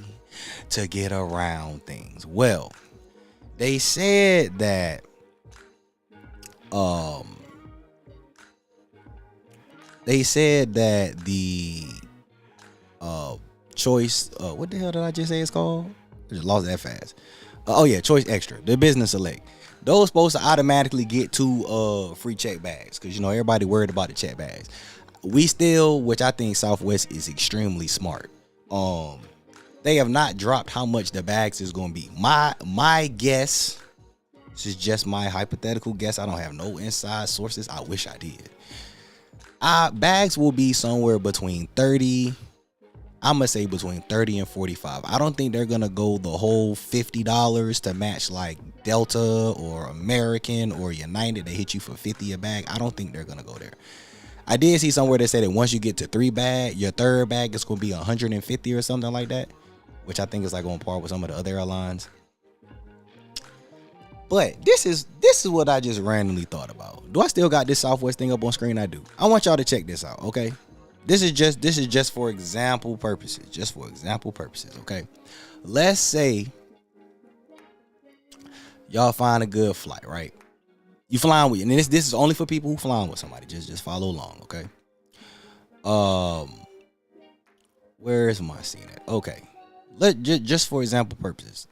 to get around things. Well, they said that the choice, what the hell did I just say it's called? I just lost that fast. Choice Extra, the business select. Those supposed to automatically get 2 free check bags, because everybody worried about the check bags. We still, which I think Southwest is extremely smart. They have not dropped how much the bags is going to be. My guess, this is just my hypothetical guess. I don't have no inside sources. I wish I did. Bags will be somewhere between 30. I'm gonna say between 30 and 45. I don't think they're gonna go the whole $50 to match like Delta or American or United. They hit you for 50 a bag. I don't think they're gonna go there. I did see somewhere that said that once you get to 3 bag, your 3rd bag is gonna be 150 or something like that, which I think is like on par with some of the other airlines. But this is what I just randomly thought about. Do I still got this Southwest thing up on screen? I do. I want y'all to check this out, okay? This is just for example purposes. Just for example purposes, okay? Let's say y'all find a good flight, right? You flying with, and this is only for people who flying with somebody. Just follow along, okay? Where is my scene at? Okay. Just for example purposes.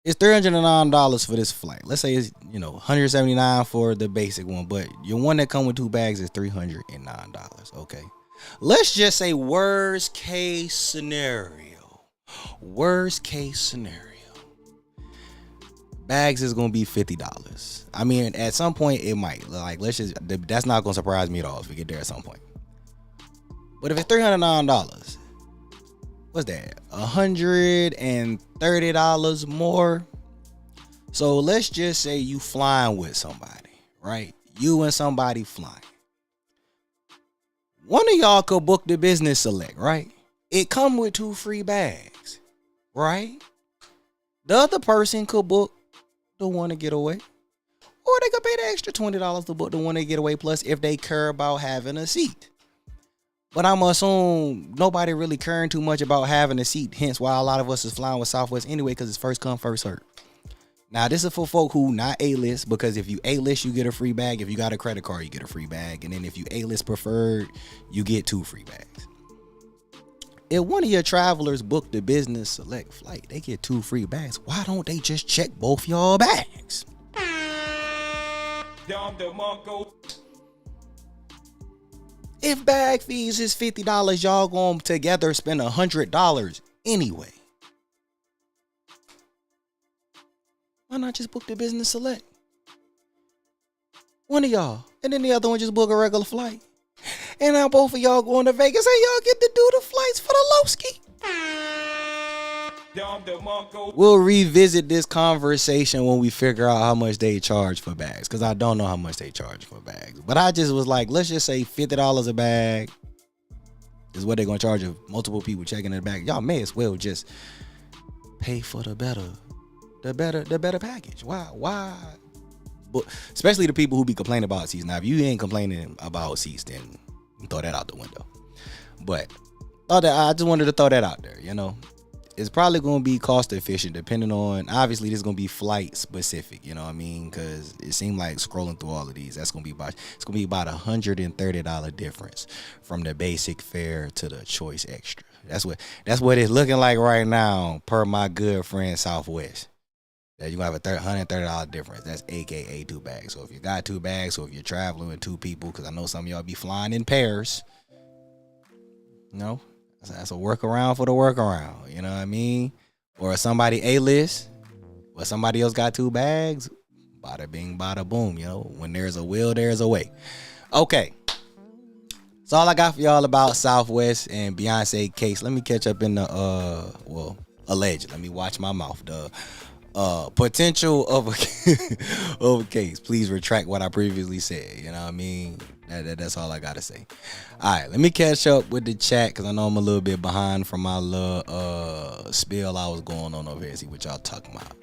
It's $309 for this flight. Let's say it's $179 for the basic one, but your one that come with 2 bags is $309. Okay. Let's just say worst case scenario. Worst case scenario. Bags is gonna be $50. I mean, at some point it might. That's not gonna surprise me at all if we get there at some point. But if it's $309. What's that? $130 more. So let's just say you flying with somebody, right? You and somebody flying. One of y'all could book the business select, right? It come with 2 free bags, right? The other person could book the one to get away, or they could pay the extra $20 to book the one to get away plus if they care about having a seat. But I'm assume nobody really caring too much about having a seat. Hence why a lot of us is flying with Southwest anyway, because it's first come, first served. Now, this is for folk who not A-list, because if you A-list, you get a free bag. If you got a credit card, you get a free bag. And then if you A-list preferred, you get 2 free bags. If one of your travelers booked the business select flight, they get 2 free bags. Why don't they just check both y'all bags? If bag fees is $50, y'all going together spend $100 anyway. Why not just book the business select? One of y'all, and then the other one just book a regular flight. And now both of y'all going to Vegas, and y'all get to do the flights for the low-ski. We'll revisit this conversation when we figure out how much they charge for bags, because I don't know how much they charge for bags. But I just was like, let's just say $50 a bag is what they're going to charge if multiple people checking in the bag. Y'all may as well just pay for the better package. Why? But especially the people who be complaining about seats. Now, if you ain't complaining about seats, then throw that out the window. But I just wanted to throw that out there, it's probably going to be cost efficient, depending on, obviously this is going to be flight specific, you know what I mean? Because it seemed like scrolling through all of these, it's going to be about $130 difference from the basic fare to the choice extra. That's what it's looking like right now, per my good friend Southwest. That you have a $130 difference. That's AKA 2 bags. So if you got 2 bags, or if you're traveling with 2 people, because I know some of y'all be flying in pairs, that's a workaround for the workaround. You know what I mean? Or somebody A-list, or somebody else got 2 bags, bada bing, bada boom. When there's a will, there's a way. Okay. That's all I got for y'all about Southwest and Beyonce case. Let me catch up in the, alleged. Let me watch my mouth. The potential of a case. Please retract what I previously said. You know what I mean? That's all I gotta say. All right, let me catch up with the chat, because I know I'm a little bit behind from my little spiel I was going on over here. See what y'all talking about.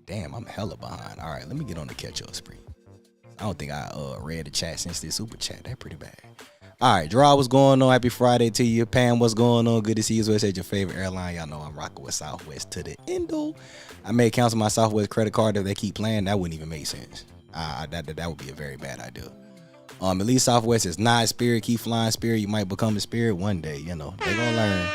Damn, I'm hella behind. All right, let me get on the catch up spree. I don't think I read the chat since this super chat. That's pretty bad. All right, Gerard, what's going on? Happy Friday to you. Pam, what's going on? Good to see you. So I said your favorite airline. Y'all know I'm rocking with Southwest to the endo. I may cancel my Southwest credit card if they keep playing. That wouldn't even make sense. That would be a very bad idea. At least Southwest is not Spirit. Keep flying Spirit. You might become a Spirit one day. They're gonna learn.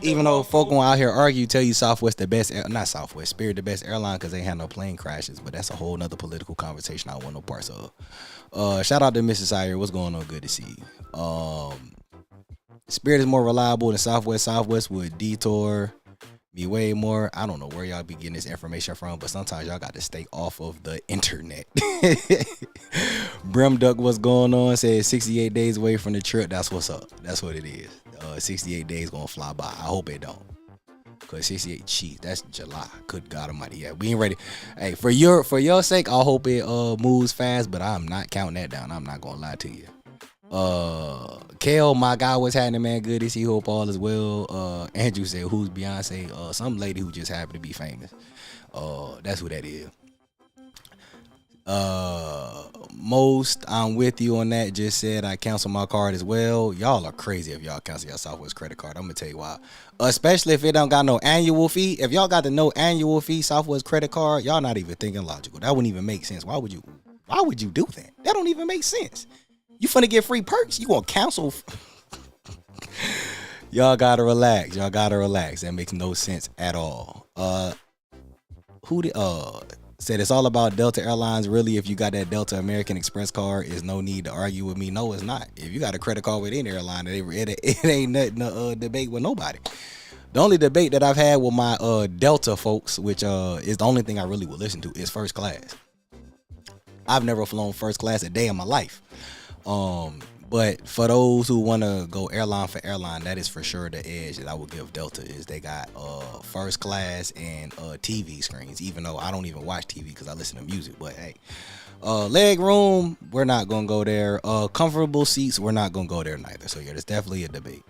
Even though folk out here argue, tell you Southwest the best, not Southwest, Spirit the best airline because they had no plane crashes, but that's a whole nother political conversation I don't want no parts of. Shout out to Mrs. Sire. What's going on? Good to see you. Spirit is more reliable than Southwest. Southwest would detour be way more. I don't know where y'all be getting this information from, but sometimes y'all got to stay off of the internet. Brim Duck, what's going on? Says 68 days away from the trip. That's what's up. That's what it is. 68 days gonna fly by. I hope it don't. Cause 68, geez, that's July. Good God Almighty. Yeah, we ain't ready. Hey, for your sake, I hope it moves fast, but I'm not counting that down. I'm not gonna lie to you. Kale, my guy, what's happening, man? Good to see. Hope all is well. Andrew said, who's Beyonce? Some lady who just happened to be famous. That's who that is. Most I'm with you on that. Just said I cancel my card as well. Y'all are crazy if y'all cancel your Southwest credit card. I'm gonna tell you why. Especially if it don't got no annual fee. If y'all got the no annual fee Southwest credit card, y'all not even thinking logical. That wouldn't even make sense. Why would you do that? That don't even make sense. You finna get free perks. You gonna cancel? Y'all gotta relax. That makes no sense at all. Said it's all about Delta Airlines. Really, if you got that Delta American Express card, is no need to argue with me. No, it's not. If you got a credit card with any airline, it ain't nothing to debate with nobody. The only debate that I've had with my Delta folks, which is the only thing I really would listen to, is first class. I've never flown first class a day in my life. But for those who want to go airline for airline, that is for sure the edge that I would give Delta is they got first class and TV screens, even though I don't even watch TV because I listen to music. But hey, leg room, we're not going to go there. Comfortable seats, we're not going to go there neither. So yeah, there's definitely a debate.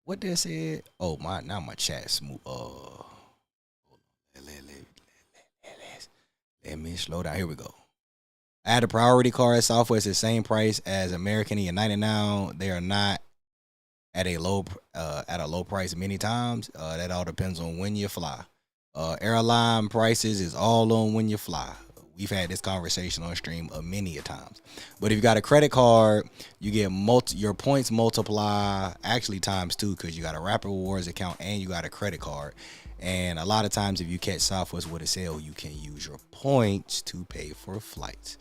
What they said? Oh, now my chat smooth. Let me slow down. Here we go. I had a priority card at Southwest, the same price as American and United now. They are not at a low price many times. That all depends on when you fly. Airline prices is all on when you fly. We've had this conversation on stream many a times. But if you got a credit card, you get your points multiply actually times 2 because you got a Rapid Rewards account and you got a credit card. And a lot of times if you catch Southwest with a sale, you can use your points to pay for flights.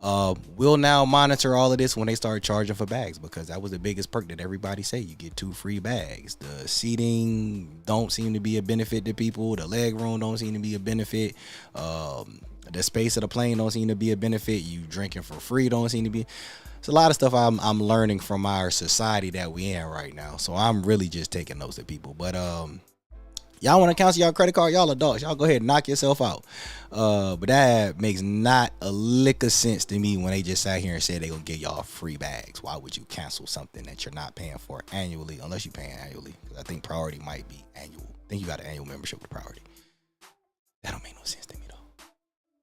We'll now monitor all of this when they start charging for bags because that was the biggest perk that everybody say. You get 2 free bags. The seating don't seem to be a benefit to people. The leg room don't seem to be a benefit. The space of the plane don't seem to be a benefit. You drinking for free don't seem to be. It's a lot of stuff I'm learning from our society that we in right now. So I'm really just taking notes of people. But y'all want to cancel y'all credit card? Y'all adults. Y'all go ahead and knock yourself out. But that makes not a lick of sense to me when they just sat here and said they gonna give y'all free bags. Why would you cancel something that you're not paying for annually unless you're paying annually? Because I think Priority might be annual. I think you got an annual membership with Priority. That don't make no sense to me though.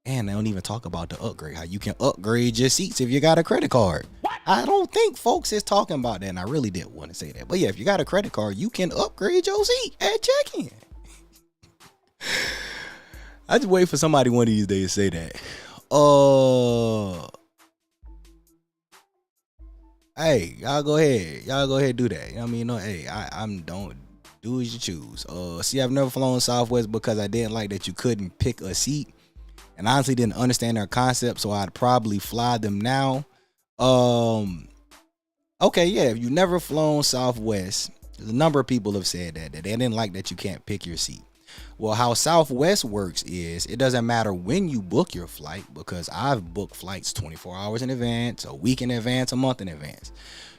And they don't even talk about the upgrade. How you can upgrade your seats if you got a credit card. What? I don't think folks is talking about that, and I really didn't want to say that. But yeah, if you got a credit card, you can upgrade your seat at check-in. I just wait for somebody one of these days to say that. Hey, y'all go ahead. Y'all go ahead and do that. You know what I mean? No, hey, I'm don't do as you choose. See, I've never flown Southwest because I didn't like that you couldn't pick a seat, and I honestly didn't understand their concept, so I'd probably fly them now. Okay, yeah, if you've never flown Southwest, a number of people have said that they didn't like that you can't pick your seat. Well, how Southwest works is it doesn't matter when you book your flight, because I've booked flights 24 hours in advance, a week in advance, a month in advance.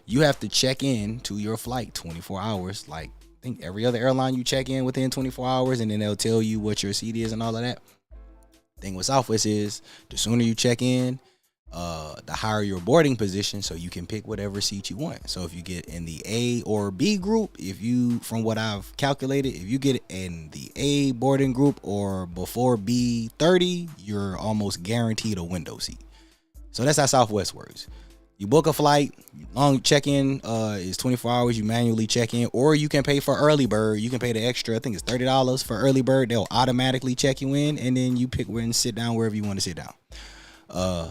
You have to check in to your flight 24 hours, like I think every other airline. You check in within 24 hours, and then they'll tell you what your seat is and all of that. Thing with Southwest is the sooner you check in, the higher your boarding position, so you can pick whatever seat you want. So if you get in the A or B group, from what I've calculated, if you get in the A boarding group or before B30, you're almost guaranteed a window seat. So that's how Southwest works. You book a flight, long check-in is 24 hours. You manually check in, or you can pay for early bird. You can pay the extra, I think it's $30 for early bird. They'll automatically check you in, and then you pick where and sit down wherever you want to sit down.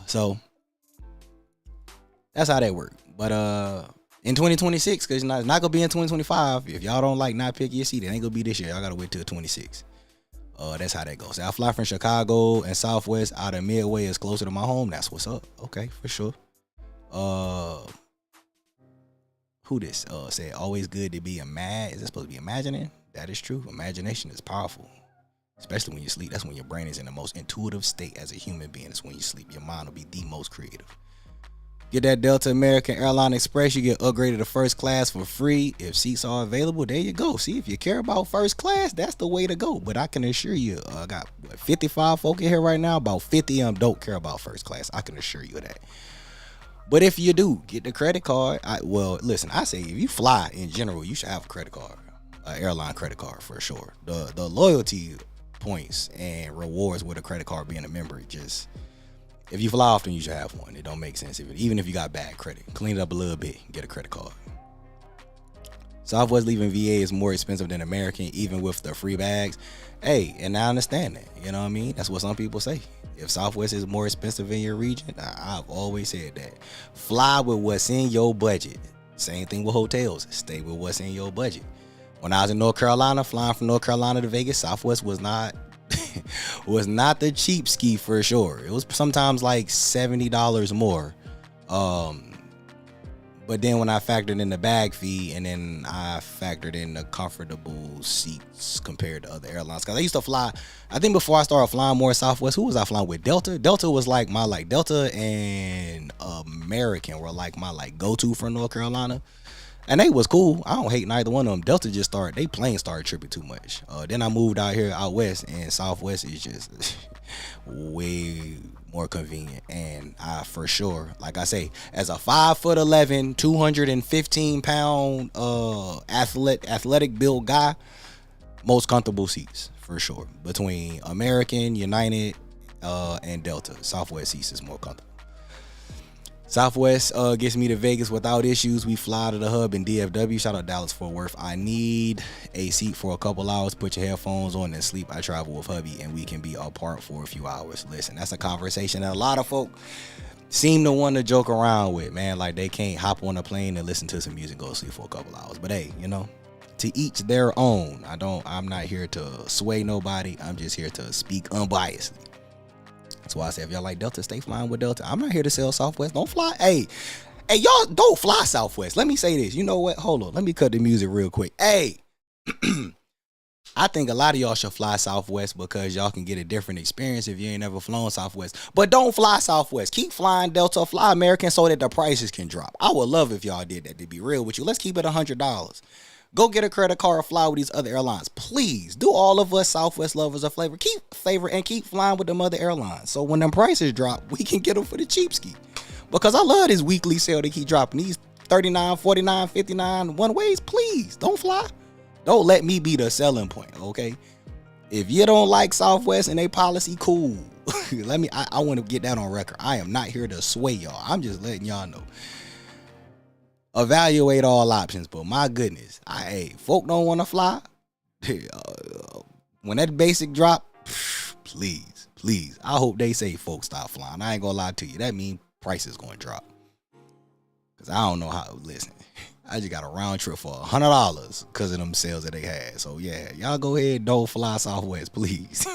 So that's how that works. But in 2026, because it's not gonna be in 2025. If y'all don't like not picking your seat, it ain't gonna be this year. Y'all gotta wait till 26. That's how that goes. I fly from Chicago and Southwest out of Midway is closer to my home. That's what's up. Okay, for sure. Who this said always good to be is it supposed to be imagining? That is true. Imagination is powerful, especially when you sleep. That's when your brain is in the most intuitive state as a human being. It's when you sleep. Your mind will be the most creative. Get that Delta American Airline Express. You get upgraded to first class for free if seats are available. There you go. See, if you care about first class, that's the way to go. But I can assure you, I got 55 folk in here right now. About 50 of them don't care about first class. I can assure you of that. But if you do, get the credit card. Listen, I say if you fly in general, you should have a credit card, an airline credit card for sure. The loyalty points and rewards with a credit card being a member, just if you fly often, you should have one. It don't make sense even if you got bad credit. Clean it up a little bit, get a credit card. Southwest leaving VA is more expensive than American, even with the free bags. Hey, and I understand that. You know what I mean? That's what some people say. If Southwest is more expensive in your region, I've always said that. Fly with what's in your budget. Same thing with hotels. Stay with what's in your budget. When I was in North Carolina, flying from North Carolina to Vegas, Southwest was not the cheap ski for sure. It was sometimes like $70 more. But then when I factored in the bag fee, and then I factored in the comfortable seats compared to other airlines, because I used to fly, I think before I started flying more Southwest, who was I flying with? Delta was like my Delta and American were like my go-to from North Carolina. And they was cool. I don't hate neither one of them. Delta they plane started tripping too much. Then I moved out west, and Southwest is just way more convenient. And I for sure, like I say, as a 5'11", 215 pound athletic build guy, most comfortable seats for sure between American, United, and Delta. Southwest seats is more comfortable. Southwest gets me to Vegas without issues. We fly to the hub in DFW. Shout out Dallas Fort Worth. I need a seat for a couple hours. Put your headphones on and sleep. I travel with hubby, and we can be apart for a few hours. Listen, that's a conversation that a lot of folk seem to want to joke around with, man. Like they can't hop on a plane and listen to some music, go sleep for a couple hours. But hey, to each their own. I'm not here to sway nobody. I'm just here to speak unbiasedly. That's why I say if y'all like Delta, stay flying with Delta. I'm not here to sell Southwest. Don't fly. Hey, y'all don't fly Southwest. Let me say this. You know what? Hold on. Let me cut the music real quick. Hey, I think a lot of y'all should fly Southwest because y'all can get a different experience if you ain't never flown Southwest. But don't fly Southwest. Keep flying Delta, fly American so that the prices can drop. I would love if y'all did that, to be real with you. Let's keep it $100. Go get a credit card or fly with these other airlines. Please, do all of us Southwest lovers a favor. Keep flying with them other airlines. So when them prices drop, we can get them for the cheap ski. Because I love this weekly sale they keep dropping. These $39, $49, $59 one ways. Please, don't fly. Don't let me be the selling point, okay? If you don't like Southwest and they policy, cool. I want to get that on record. I am not here to sway y'all. I'm just letting y'all know. evaluate all options. But my goodness, folk don't want to fly. When that basic drop, please. I hope they say folks stop flying. I ain't gonna lie to you. That means price is gonna drop. Cause I don't know how. Listen, I just got a round trip for $100 because of them sales that they had. So yeah, y'all go ahead, don't fly Southwest, please.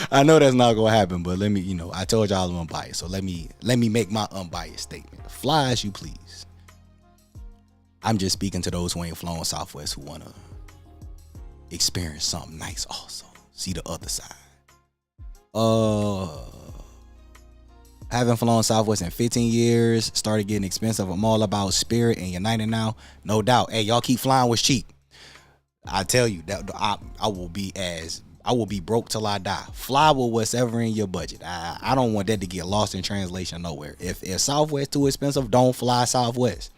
I know that's not gonna happen, but let me, I told y'all I'm unbiased. So let me make my unbiased statement. Fly as you please. I'm just speaking to those who ain't flown Southwest who wanna experience something nice also. See the other side. Haven't flown Southwest in 15 years. Started getting expensive. I'm all about Spirit and United now. No doubt. Hey, y'all keep flying was cheap. I tell you that I will be broke till I die. Fly with what's ever in your budget. I don't want that to get lost in translation nowhere. If Southwest too expensive, don't fly Southwest.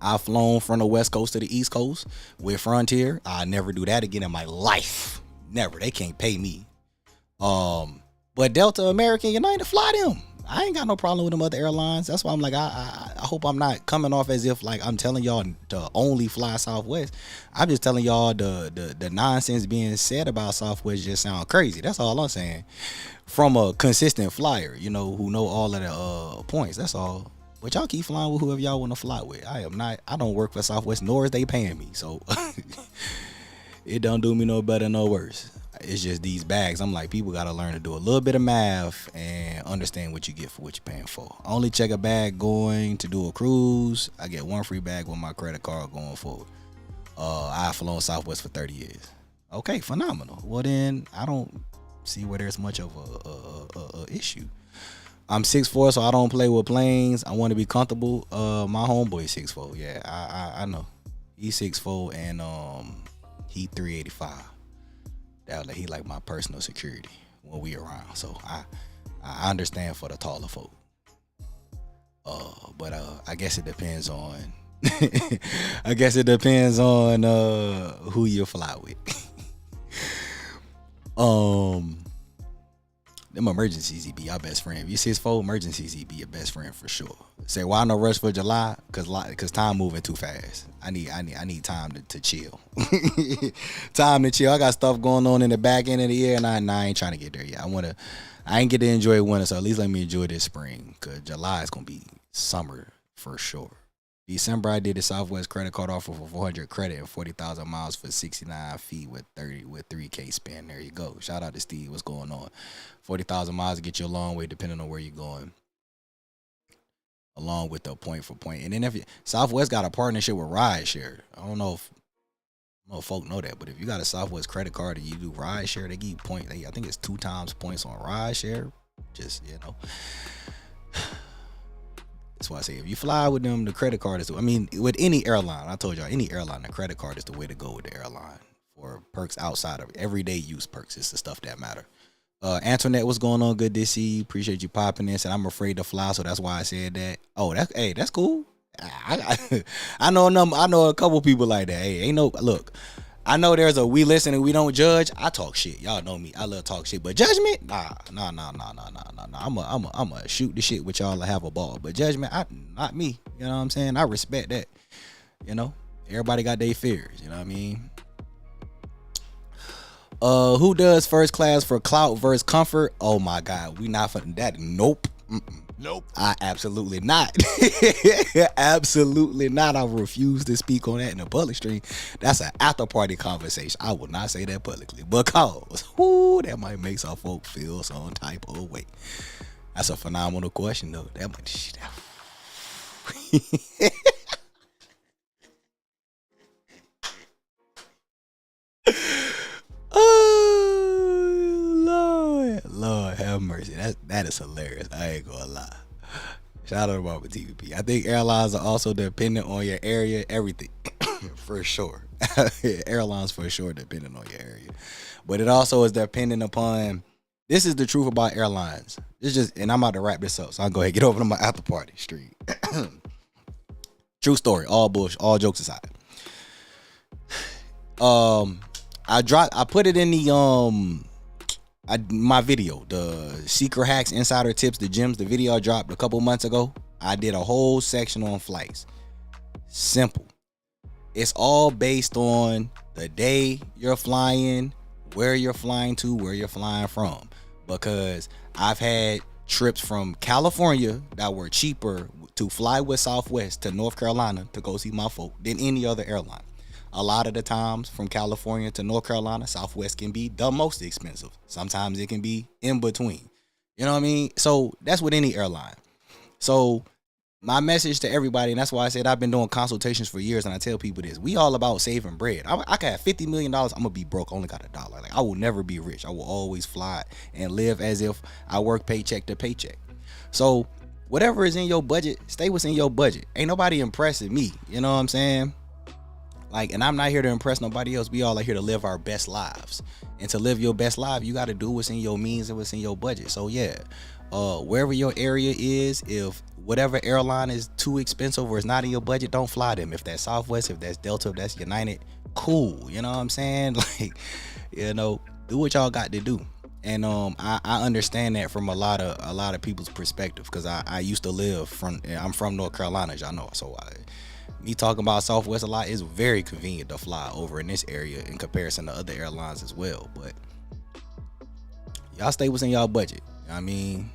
I've flown from the West Coast to the East Coast with Frontier. I never do that again in my life. Never. They can't pay me. But Delta, American, United, fly them. I ain't got no problem with them other airlines. That's why I'm like, I hope I'm not coming off as if like I'm telling y'all to only fly Southwest. I'm just telling y'all the nonsense being said about Southwest just sound crazy. That's all I'm saying. From a consistent flyer, who know all of the points. That's all. But y'all keep flying with whoever y'all want to fly with. I don't work for Southwest, nor is they paying me. So it don't do me no better, no worse. It's just these bags. I'm like, people got to learn to do a little bit of math and understand what you get for what you're paying for. I only check a bag going to do a cruise. I get one free bag with my credit card going forward. I've flown Southwest for 30 years. Okay, phenomenal. Well, then I don't see where there's much of a issue. I'm 6'4", so I don't play with planes. I want to be comfortable. My homeboy 6'4". Yeah, I know. He's 6'4", and he 385. He like my personal security when we around. So I understand for the taller folk. But I guess it depends on who you fly with. Them emergencies, he be your best friend. If you 6'4", emergencies, he be your best friend for sure. Say, why no rush for July? Cause time moving too fast. I need time to chill. Time to chill. I got stuff going on in the back end of the year, and I ain't trying to get there yet. I ain't get to enjoy winter, so at least let me enjoy this spring. Cause July is gonna be summer for sure. December, I did a Southwest credit card offer for 400 credit and 40,000 miles for 69 feet with 3K spend. There you go. Shout out to Steve. What's going on? 40,000 miles to get you a long way, depending on where you're going. Along with the point for point. And then if Southwest got a partnership with Rideshare. I don't know if folk know that, but if you got a Southwest credit card and you do Rideshare, they give you point. I think it's 2 times points on Rideshare. Just, That's why I say if you fly with them, the credit card is with any airline. I told y'all, any airline, the credit card is the way to go with the airline for perks outside of everyday use perks. It's the stuff that matter. Antoinette, what's going on? Good to see you. Appreciate you popping in. Said I'm afraid to fly, so that's why I said that. Oh, that's cool. I know a couple people like that. Hey, look. I know there's a we listen and we don't judge. I talk shit. Y'all know me. I love talk shit. But judgment, nah. I'ma shoot the shit with y'all and have a ball. But judgment, not me. You know what I'm saying? I respect that. Everybody got their fears. You know what I mean? Who does first class for clout versus comfort? Oh my God, we not for that. Nope. Nope. I absolutely not. Absolutely not. I refuse to speak on that in the public stream. That's an after party conversation. I will not say that publicly because that might make some folk feel some type of way. That's a phenomenal question though. That might Oh Lord have mercy. That is hilarious. I ain't gonna lie. Shout out about TVP. I think airlines are also dependent on your area, everything. For sure. Airlines for sure dependent on your area. But it also is dependent upon, this is the truth about airlines. And I'm about to wrap this up, so I'll go ahead and get over to my after party street. True story, all bullshit, all jokes aside. I put it in the my video, the secret hacks, insider tips, the gems, the video I dropped a couple months ago. I did a whole section on flights. Simple. It's all based on the day you're flying, where you're flying to, where you're flying from. Because I've had trips from California that were cheaper to fly with Southwest to North Carolina to go see my folk than any other airline. A lot of the times from California to North Carolina, Southwest can be the most expensive. Sometimes it can be in between. You know what I mean? So that's with any airline. So my message to everybody, and that's why I said I've been doing consultations for years, and I tell people this: we all about saving bread. I could have $50 million. I'm gonna be broke. I only got $1. Like, I will never be rich. I will always fly and live as if I work paycheck to paycheck. So whatever is in your budget, stay what's in your budget. Ain't nobody impressing me. You know what I'm saying? Like, and I'm not here to impress nobody else. We all are here to live our best lives. And to live your best life, you got to do what's in your means and what's in your budget. So yeah, wherever your area is, if whatever airline is too expensive or is not in your budget, don't fly them. If that's Southwest, if that's Delta, if that's United, cool. You know what I'm saying? Like, you know, do what y'all got to do. And I understand that from a lot of people's perspective, because I used to live I'm from North Carolina, as y'all know. So me talking about Southwest a lot is very convenient to fly over in this area in comparison to other airlines as well. But y'all stay within y'all budget. You know what I mean?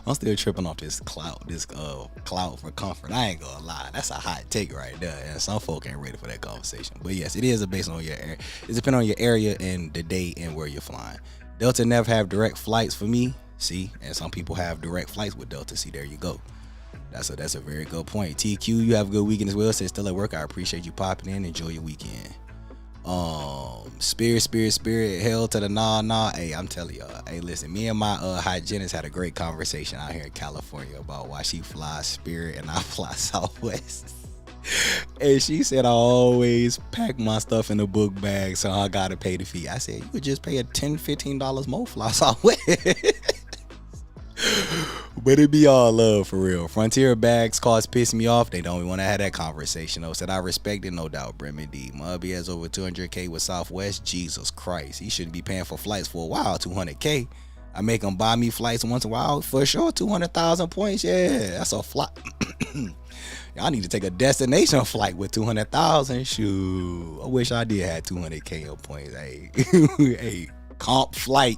I'm still tripping off this clout for comfort. I ain't gonna lie, that's a hot take right there, and some folk ain't ready for that conversation. But yes, it is based on your area. It depends on your area and the day and where you're flying. Delta never have direct flights for me. See, and some people have direct flights with Delta. See, there you go. That's a very good point. TQ, you have a good weekend as well. Says still at work. I appreciate you popping in. Enjoy your weekend. Spirit, hell to the nah. Hey, I'm telling y'all. Hey, listen, me and my hygienist had a great conversation out here in California about why she flies Spirit and I fly Southwest. And she said I always pack my stuff in a book bag, so I gotta pay the fee. I said you could just pay a $10-15 more fly Southwest. But it be all love for real. Frontier bags cost piss me off. They don't even want to have that conversation though. Said I respect it, no doubt. Bremen D. My hubby has over 200K with Southwest. Jesus Christ, he shouldn't be paying for flights for a while. 200K. I make him buy me flights once in a while for sure. 200,000 points. Yeah, that's a flight. Y'all need to take a destination flight with 200,000. Shoot, I wish I did have 200K of points. Hey, hey, comp flight.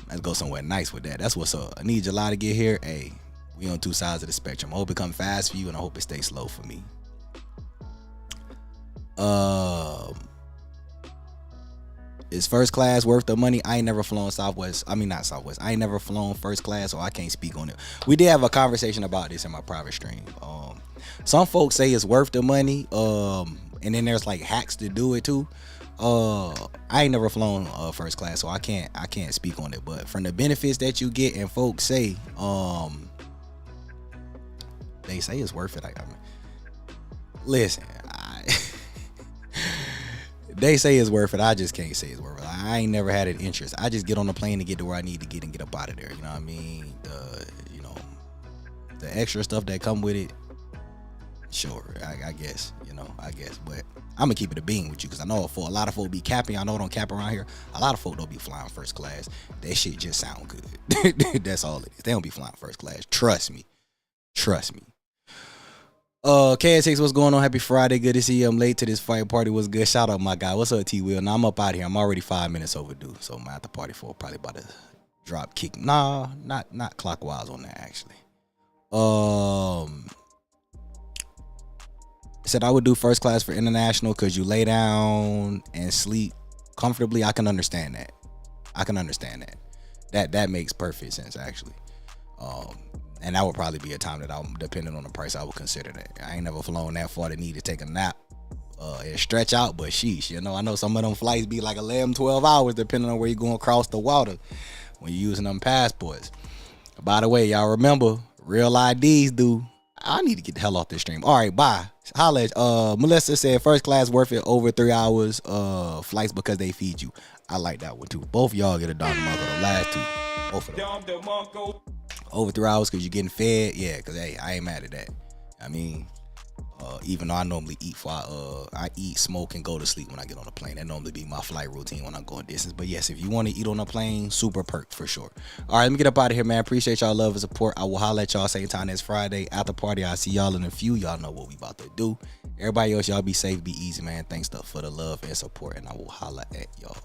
Let's go somewhere nice with that. That's what's up. I need July to get here. Hey, we on two sides of the spectrum. I hope it come fast for you, and I hope it stays slow for me. Is first class worth the money? I ain't never flown Southwest. I mean, not Southwest. I ain't never flown first class, so I can't speak on it. We did have a conversation about this in my private stream. Some folks say it's worth the money. And then there's like hacks to do it too. I ain't never flown first class, so I can't speak on it. But from the benefits that you get, and folks say, they say it's worth it. I mean, listen, they say it's worth it. I just can't say it's worth it. I ain't never had an interest. I just get on the plane to get to where I need to get and get up out of there. You know what I mean? The extra stuff that come with it. Sure, I guess, but I'm gonna keep it a bean with you, because I know for a lot of folk be capping. I know don't cap around here. A lot of folk don't be flying first class. That shit just sound good. That's all it is. They don't be flying first class. Trust me. KS6, what's going on? Happy Friday. Good to see you. I'm late to this fire party. What's good? Shout out my guy. What's up, T Will? Now I'm up out here. I'm already 5 minutes overdue, so I'm at the party for probably about to drop kick. Nah, not clockwise on that actually. Said I would do first class for international because you lay down and sleep comfortably. I can understand that. That makes perfect sense actually. And that would probably be a time that I'm, depending on the price, I would consider that. I ain't never flown that far to need to take a nap and stretch out, but sheesh, I know some of them flights be like 11, 12 hours depending on where you're going across the water when you're using them passports. By the way, y'all remember, real IDs do. I need to get the hell off this stream. All right, bye. Holla. Melissa said first class worth it over 3 hours flights because they feed you. I like that one too. Both of y'all get a dollar mark on the last two. Both of them. Over 3 hours because you're getting fed. Yeah, because hey, I ain't mad at that. I mean, Even though I normally eat I eat, smoke, and go to sleep when I get on a plane. That normally be my flight routine when I'm going distance. But yes, if you want to eat on a plane, super perk for sure. All right, let me get up out of here, man. Appreciate y'all love and support. I will holler at y'all same time next Friday after party. I'll see y'all in a few. Y'all know what we about to do. Everybody else, y'all be safe, be easy, man. Thanks for the love and support, and I will holler at y'all.